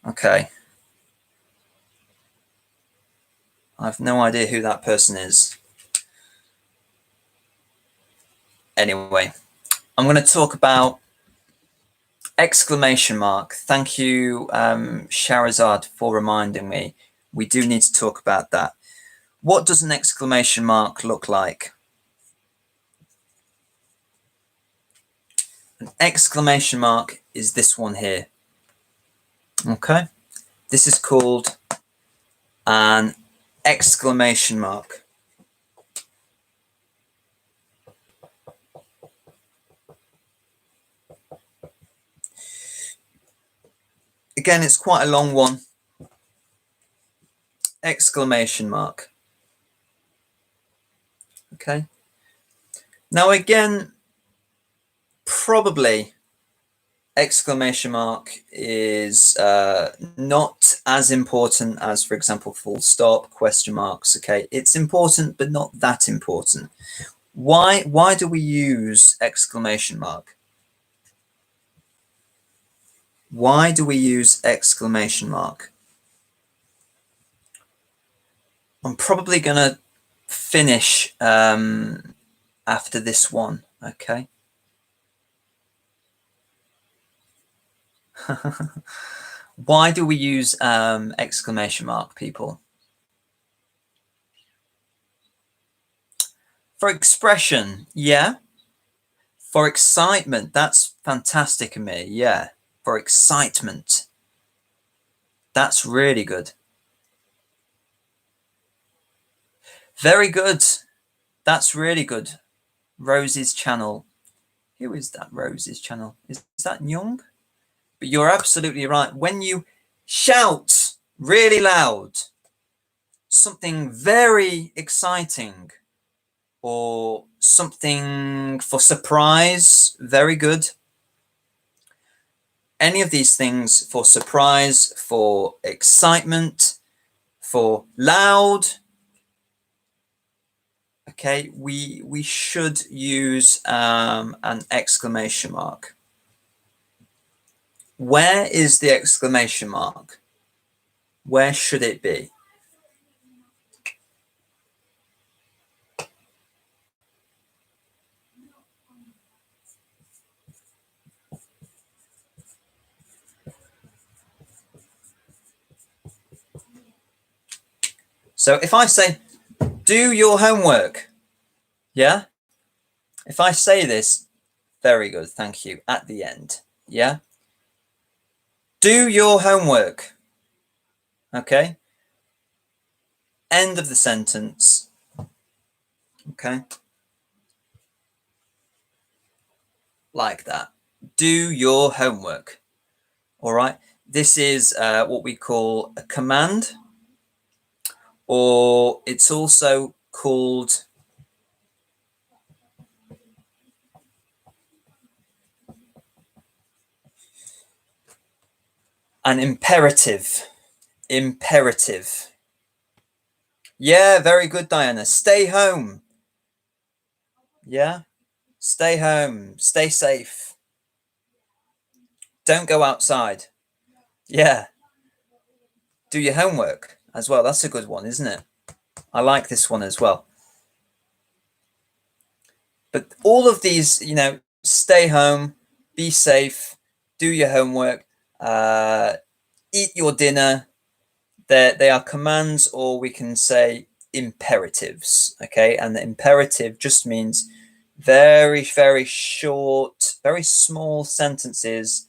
Okay. I've no idea who that person is. Anyway, I'm going to talk about exclamation mark. Thank you, Shahrazad, for reminding me. We do need to talk about that. What does an exclamation mark look like? An exclamation mark is this one here. Okay. This is called an exclamation mark. Again, it's quite a long one. Exclamation mark. Okay. Now again, probably exclamation mark is not as important as, for example, full stop, question marks. Okay, it's important, but not that important. Why do we use exclamation mark? Why do we use exclamation mark? I'm probably gonna finish after this one. Okay. Why do we use exclamation mark, people? For expression, yeah. For excitement, that's fantastic, Amir. Yeah, for excitement. That's really good. Very good. That's really good. Rose's channel. Who is that Rose's channel? Is that Young? But you're absolutely right. When you shout really loud, something very exciting, or something for surprise, very good. Any of these things for surprise, for excitement, for loud, okay, we should use an exclamation mark. Where is the exclamation mark? Where should it be? So if I say, do your homework, yeah? If I say this, very good, thank you, at the end, yeah? Do your homework, okay? End of the sentence, okay? Like that. Do your homework, all right? This is what we call a command, or it's also called an imperative. Imperative. Yeah, very good, Diana. Stay home. Yeah, stay home. Stay safe. Don't go outside. Yeah. Do your homework as well. That's a good one, isn't it? I like this one as well. But all of these, you know, stay home, be safe, do your homework, eat your dinner. They are commands, or we can say imperatives. Okay, and the imperative just means very, very short, very small sentences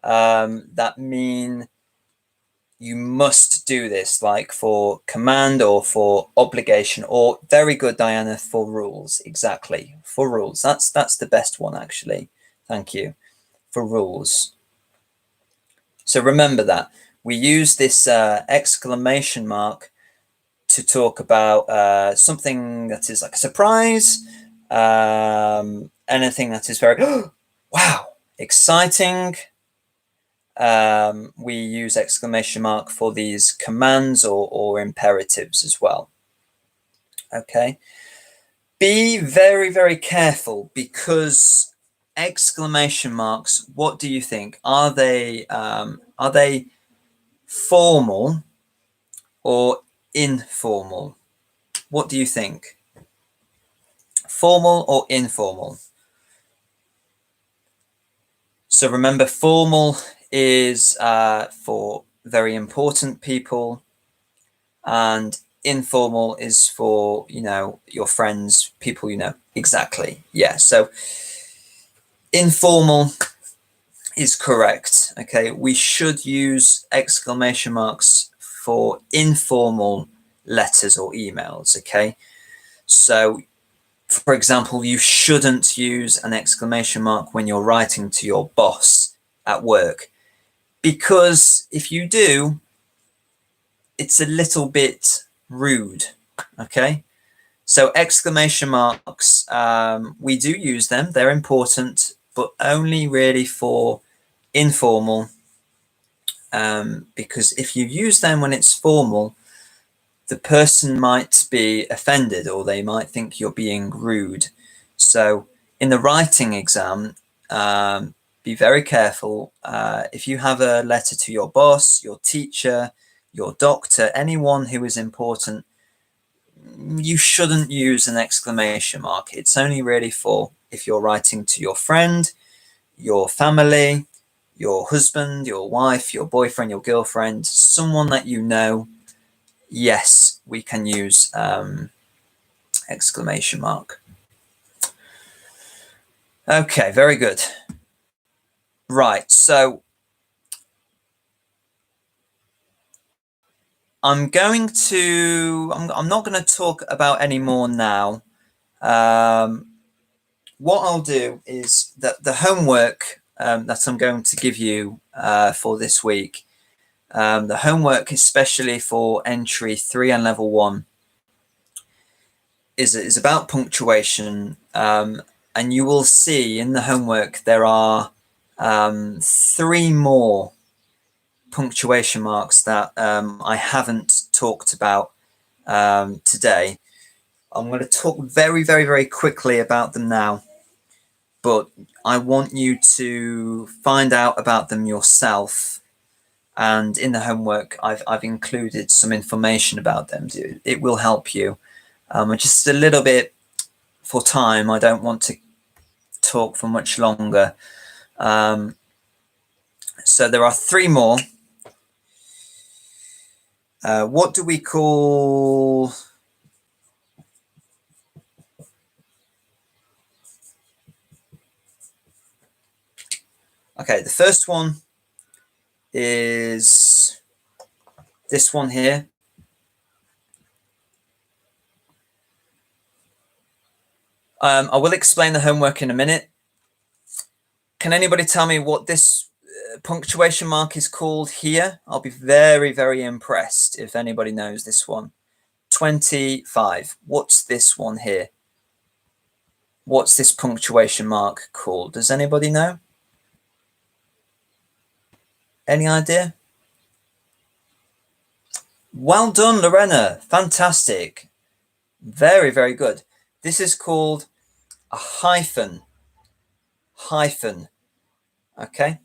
that mean you must do this, like for command or for obligation, or very good, Diana, for rules. Exactly, for rules. That's the best one, actually. Thank you. For rules. So remember that we use this exclamation mark to talk about something that is like a surprise, anything that is very wow, exciting. We use exclamation mark for these commands or imperatives as well. Okay, be very, very careful, because exclamation marks, what do you think, are they formal or informal? What do you think? Formal or informal? So remember, formal is for very important people, and informal is for, you know, your friends, people you know. Exactly. Yeah. So informal is correct. Okay. We should use exclamation marks for informal letters or emails. Okay. So, for example, you shouldn't use an exclamation mark when you're writing to your boss at work, because if you do, it's a little bit rude. Okay. So exclamation marks, we do use them. They're important, but only really for informal, because if you use them when it's formal, the person might be offended, or they might think you're being rude. So in the writing exam, be very careful. If you have a letter to your boss, your teacher, your doctor, anyone who is important, you shouldn't use an exclamation mark. It's only really for if you're writing to your friend, your family, your husband, your wife, your boyfriend, your girlfriend, someone that you know. Yes, we can use exclamation mark. Okay, very good. Right, so I'm not going to talk about any more now. What I'll do is that the homework that I'm going to give you for this week, the homework especially for entry 3 and level 1, is about punctuation, and you will see in the homework there are 3 more punctuation marks that I haven't talked about today. I'm going to talk very, very, very quickly about them now, but I want you to find out about them yourself. And in the homework, I've included some information about them. It will help you. Just a little bit for time. I don't want to talk for much longer. So there are 3 more. What do we call... Okay, the first one is this one here. I will explain the homework in a minute. Can anybody tell me what this punctuation mark is called here? I'll be very, very impressed if anybody knows this one. 25. What's this one here? What's this punctuation mark called? Does anybody know? Any idea? Well done, Lorena. Fantastic. Very, very good. This is called a hyphen. Hyphen. Okay.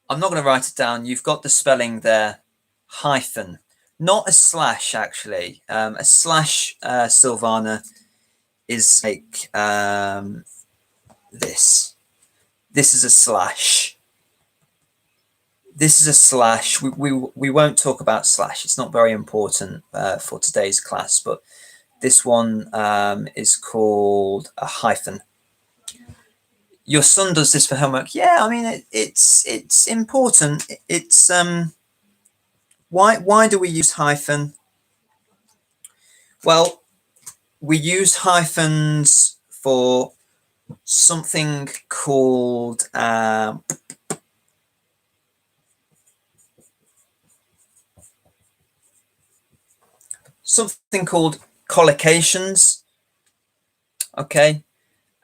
I'm not going to write it down. You've got the spelling there. Hyphen. Not a slash, actually. A slash, Silvana, is like this. This is a slash. This is a slash. We won't talk about slash. It's not very important for today's class, but this one is called a hyphen. Your son does this for homework. Yeah, I mean it's important. It's why do we use hyphen? Well, we use hyphens for something called collocations. Okay.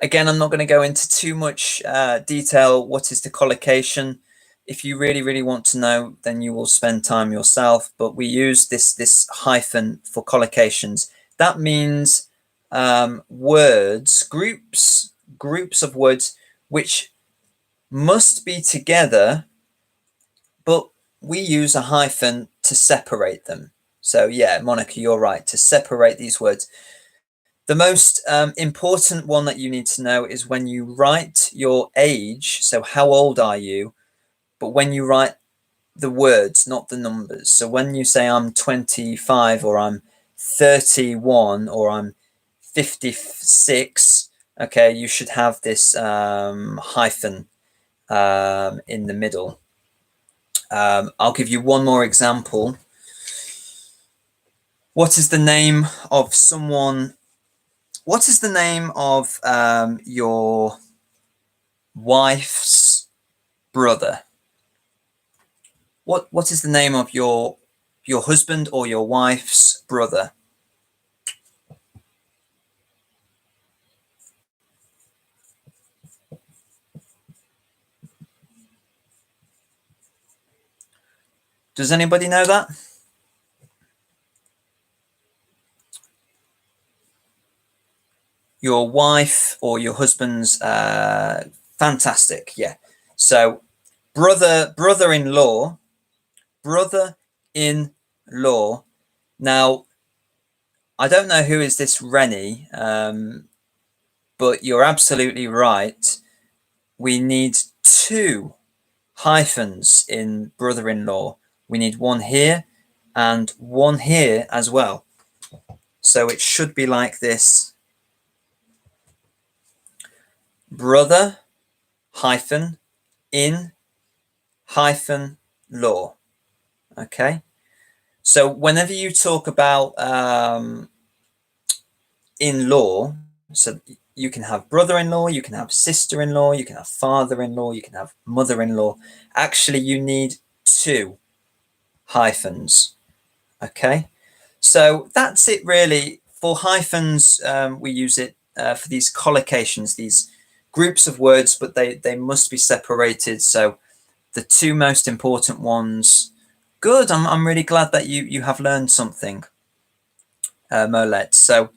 Again, I'm not going to go into too much detail. What is the collocation? If you really, really want to know, then you will spend time yourself. But we use this hyphen for collocations. That means words, groups of words which must be together, but we use a hyphen to separate them. So yeah, Monica, you're right, to separate these words. The most important one that you need to know is when you write your age, so how old are you, but when you write the words, not the numbers. So when you say I'm 25 or I'm 31 or I'm 56, okay, you should have this hyphen in the middle. I'll give you one more example. What is the name of someone? What is the name of your wife's brother? What is the name of your husband or your wife's brother? Does anybody know that? Your wife or your husband's fantastic, yeah. So brother-in-law. Now, I don't know who is this Rennie, but you're absolutely right. We need 2 hyphens in brother-in-law. We need one here and one here as well. So it should be like this. Brother hyphen in hyphen law. Okay. So whenever you talk about in-law, so you can have brother-in-law, you can have sister-in-law, you can have father-in-law, you can have mother-in-law. Actually, you need 2 hyphens. Okay. So that's it really for hyphens, we use it for these collocations, these groups of words, but they must be separated. So the two most important ones. Good. I'm really glad that you have learned something, Molet. So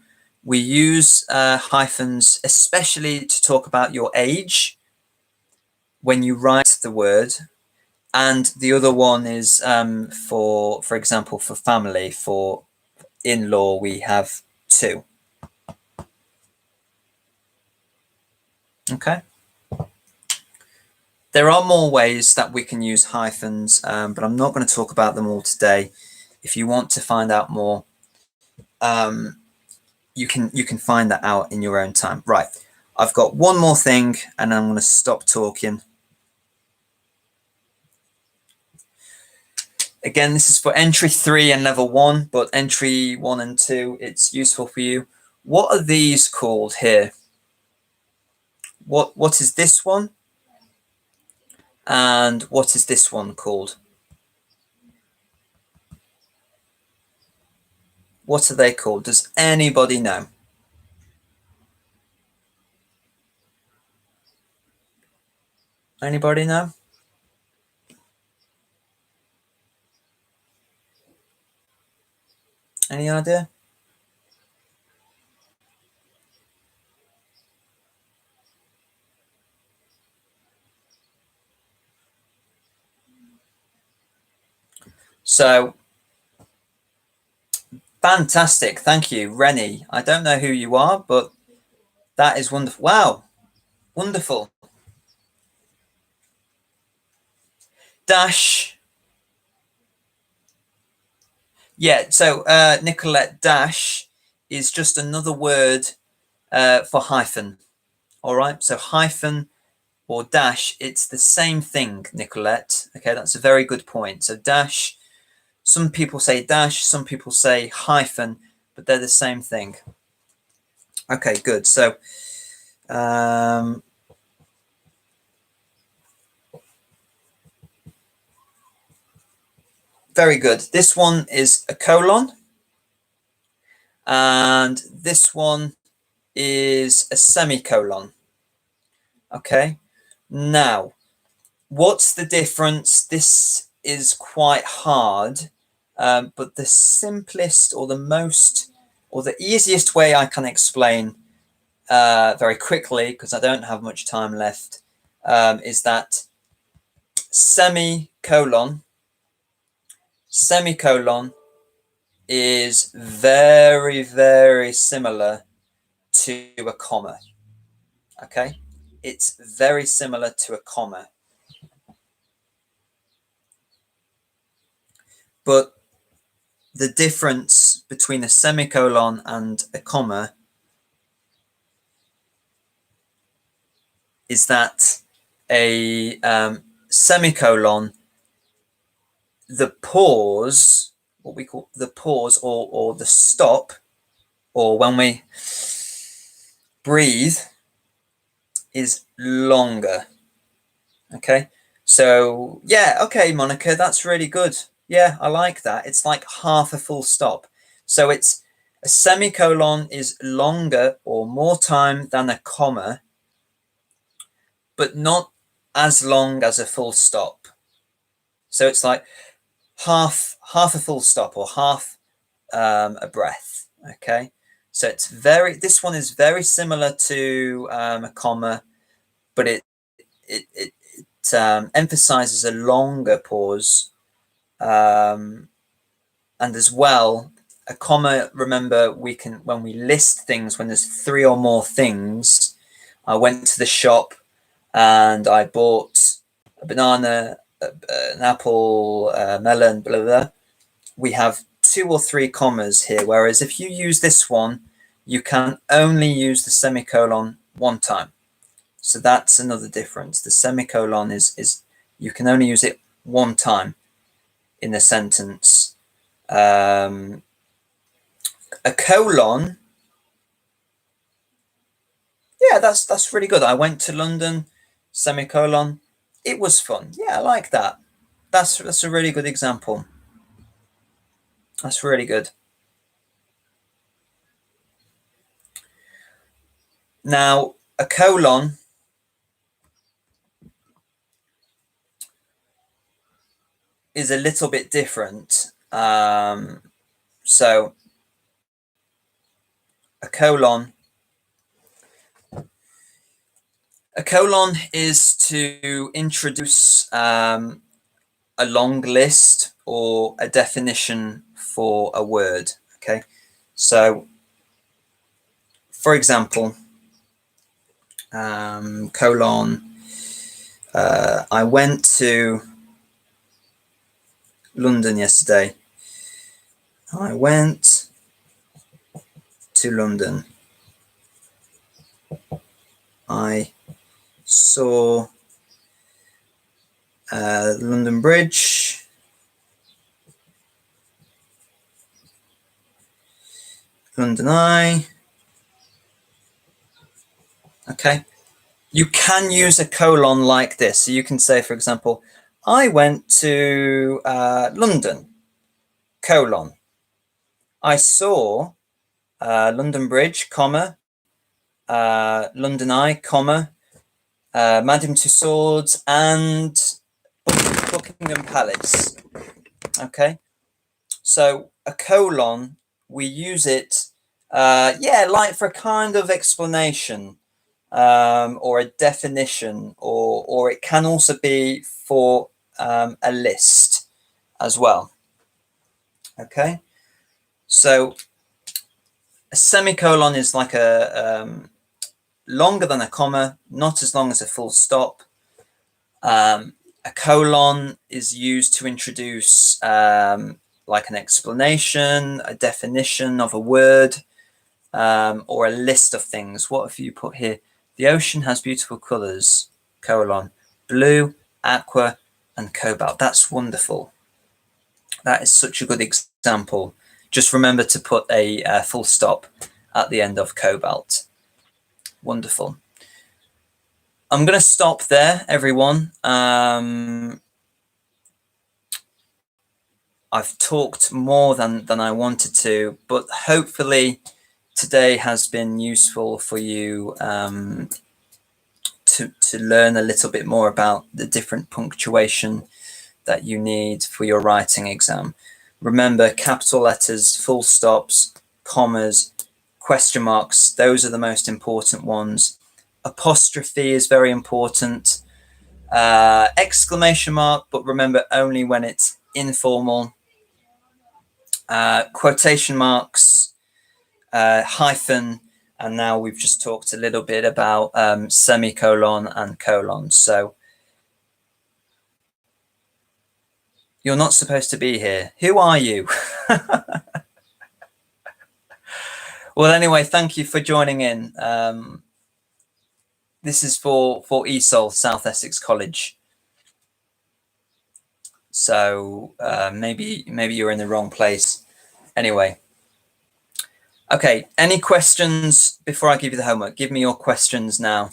we use hyphens especially to talk about your age when you write the word, and the other one is for example, for family, for in-law, we have two. Okay. There are more ways that we can use hyphens, but I'm not going to talk about them all today. If you want to find out more, you can find that out in your own time. Right. I've got one more thing, and I'm going to stop talking. Again, this is for entry 3 and level 1, but entry 1 and 2, it's useful for you. What are these called here? What is this one? And what is this one called? What are they called? Does anybody know? Anybody know? Any idea? So, fantastic. Thank you, Rennie. I don't know who you are, but that is wonderful. Wow. Wonderful. Dash. Yeah, so Nicolette, dash is just another word for hyphen. All right, so hyphen or dash, it's the same thing, Nicolette. Okay, that's a very good point. So dash, some people say dash, some people say hyphen, but they're the same thing. Okay, good. So very good. This one is a colon, and this one is a semicolon. Okay, now what's the difference? This is quite hard, but the simplest or the most or the easiest way I can explain very quickly, because I don't have much time left, is that semicolon is very, very similar to a comma. Okay, it's very similar to a comma, but the difference between a semicolon and a comma is that a semicolon, the pause, what we call the pause, or the stop, or when we breathe, is longer. Okay, so yeah, okay, Monica, that's really good. Yeah, I like that. It's like half a full stop. So it's a semicolon is longer or more time than a comma, but not as long as a full stop. So it's like half a full stop or half a breath. Okay, so it's this one is very similar to a comma, but it emphasizes a longer pause, and as well a comma. Remember, we can, when we list things, when there's 3 or more things. I went to the shop and I bought a banana, an apple, a melon, blah, blah, blah. We have 2 or 3 commas here, whereas if you use this one, you can only use the semicolon one time. So that's another difference. The semicolon is you can only use it one time in a sentence. A colon, yeah, that's really good. I went to London, semicolon. It was fun. Yeah, I like that. That's a really good example. That's really good. Now, a colon is a little bit different. So a colon is to introduce a long list or a definition for a word. Okay, so for example, colon, I went to London yesterday. I went to London. I saw London Bridge. London Eye. Okay. You can use a colon like this. So you can say, for example, I went to London, colon. I saw London Bridge, comma, London Eye, comma, Madame Tussauds, and Buckingham Palace. Okay. So a colon, we use it, like for a kind of explanation. Or a definition, or it can also be for a list as well. Okay, so a semicolon is like a longer than a comma, not as long as a full stop. A colon is used to introduce like an explanation, a definition of a word, or a list of things. What have you put here? The ocean has beautiful colours, colon, blue, aqua, and cobalt. That's wonderful. That is such a good example. Just remember to put a full stop at the end of cobalt. Wonderful. I'm going to stop there, everyone. I've talked more than I wanted to, but hopefully today has been useful for you to learn a little bit more about the different punctuation that you need for your writing exam. Remember, capital letters, full stops, commas, question marks, those are the most important ones. Apostrophe is very important. Exclamation mark, but remember only when it's informal. Quotation marks, hyphen, and now we've just talked a little bit about semicolon and colon. So you're not supposed to be here. Who are you? Well, anyway, thank you for joining in. This is for ESOL, South Essex College. So maybe you're in the wrong place. Anyway. Okay, any questions before I give you the homework? Give me your questions now.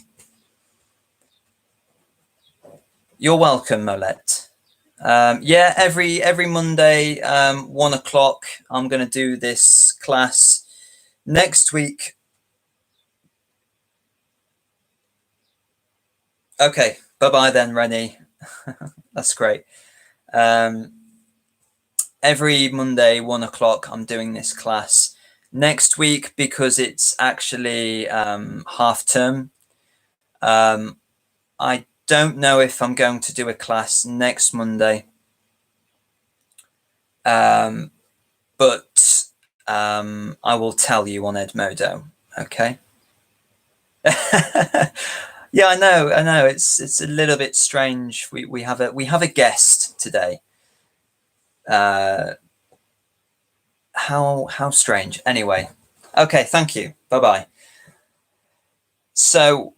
You're welcome, Molette. Yeah, every Monday, 1 o'clock, I'm going to do this class. Next week. Okay, bye-bye then, Rennie. That's great. Every Monday, 1 o'clock, I'm doing this class. Next week, because it's actually half term, I don't know if I'm going to do a class next Monday, but I will tell you on Edmodo. Okay. Yeah, I know. It's a little bit strange. We have a guest today. How strange. Anyway, okay. Thank you. Bye-bye. So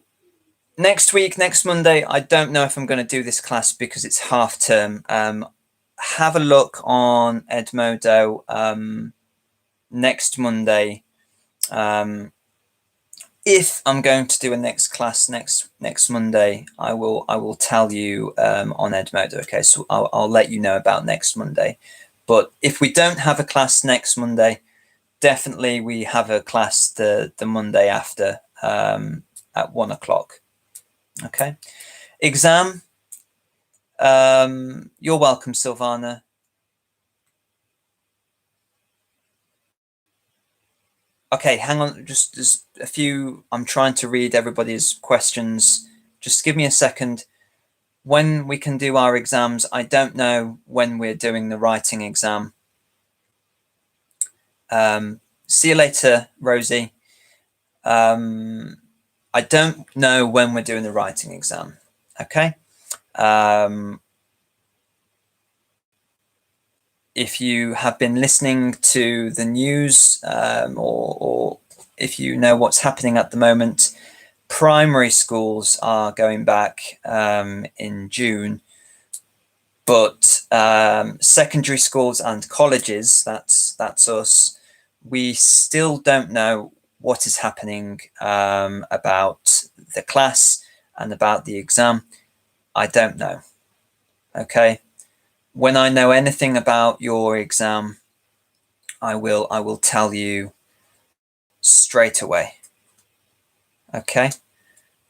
next week, next Monday, I don't know if I'm going to do this class because it's half term. Have a look on Edmodo next Monday. If I'm going to do a next class next Monday, I will tell you on Edmodo. Okay, so I'll let you know about next Monday. But if we don't have a class next Monday, definitely we have a class the Monday after. at 1 o'clock. Okay. Exam. You're welcome, Silvana. Okay, hang on. Just there's a few. I'm trying to read everybody's questions. Just give me a second. When we can do our exams, I don't know when we're doing the writing exam. See you later, Rosie. I don't know when we're doing the writing exam. Okay. If you have been listening to the news, or if you know what's happening at the moment, primary schools are going back in June, but secondary schools and colleges, that's us, we still don't know what is happening about the class and about the exam. I don't know. Okay. When I know anything about your exam, I will tell you straight away. Okay.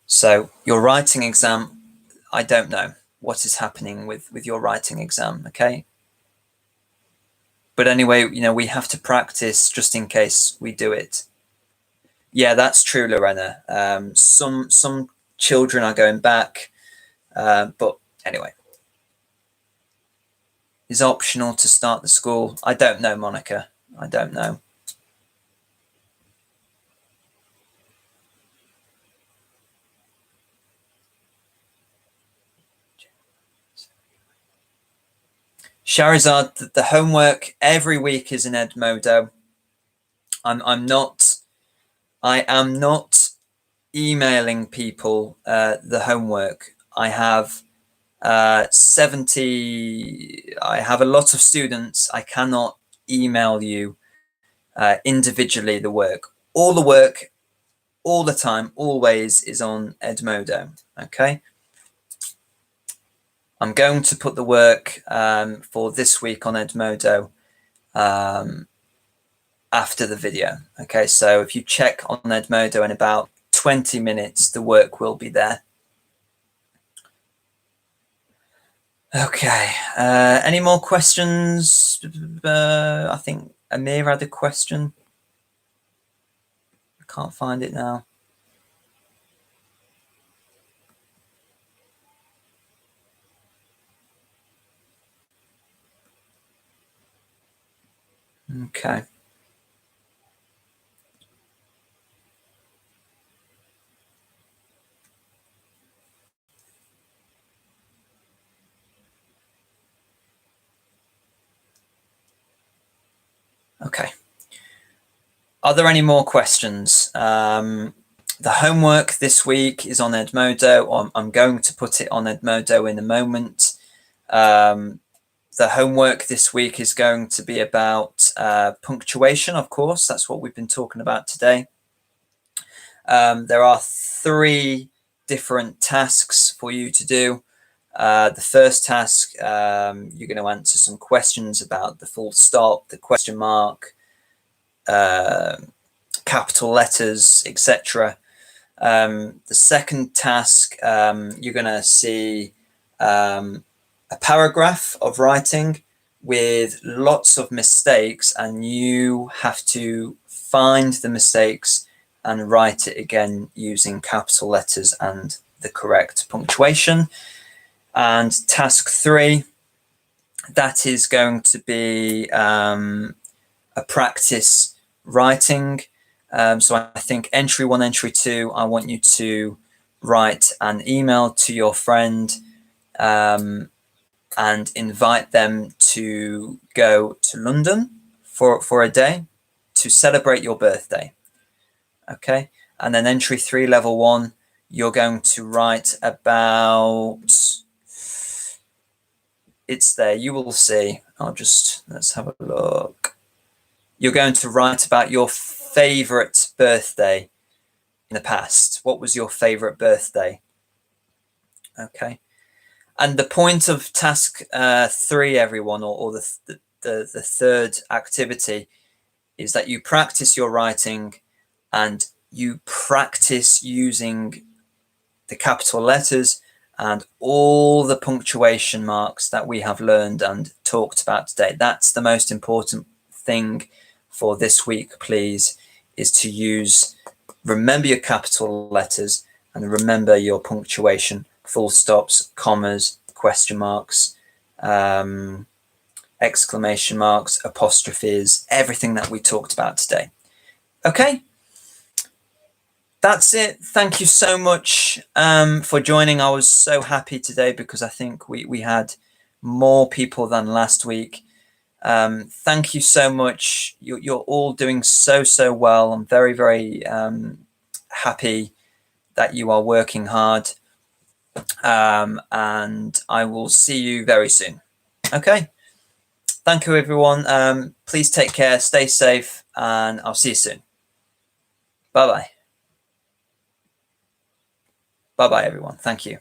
So your writing exam, I don't know what is happening with your writing exam. Okay. But anyway, we have to practice just in case we do it. Yeah, that's true, Lorena. Some children are going back, but anyway. Is optional to start the school? I don't know, Monica. I don't know. Shahrazad, the homework every week is in Edmodo. I am not emailing people the homework. I have 70. I have a lot of students. I cannot email you individually the work. All the work, all the time, always is on Edmodo. Okay. I'm going to put the work for this week on Edmodo after the video. Okay, so if you check on Edmodo in about 20 minutes, the work will be there. Okay, any more questions? I think Amir had a question. I can't find it now. Okay. Okay. Are there any more questions? The homework this week is on Edmodo. I'm going to put it on Edmodo in a moment. The homework this week is going to be about punctuation, of course. That's what we've been talking about today. There are 3 different tasks for you to do. The first task, you're going to answer some questions about the full stop, the question mark, capital letters, etc. The second task, you're going to see a paragraph of writing with lots of mistakes, and you have to find the mistakes and write it again using capital letters and the correct punctuation. And task 3, that is going to be a practice writing. So I think entry 1, entry 2, I want you to write an email to your friend and invite them to go to London for a day to celebrate your birthday. Okay. And then entry 3, level 1, you're going to write about, it's there, you will see. Let's have a look. You're going to write about your favorite birthday in the past. What was your favorite birthday? Okay. And the point of task 3, everyone, or the third activity, is that you practice your writing and you practice using the capital letters and all the punctuation marks that we have learned and talked about today. That's the most important thing for this week, please, is to remember your capital letters and remember your punctuation, full stops, commas, question marks, exclamation marks, apostrophes, everything that we talked about today. Okay, that's it. Thank you so much for joining. I was so happy today because I think we had more people than last week. Thank you so much. You're all doing so well. I'm very, very happy that you are working hard. And I will see you very soon. Okay. Thank you, everyone. Please take care, stay safe, and I'll see you soon. Bye-bye. Bye-bye, everyone. Thank you.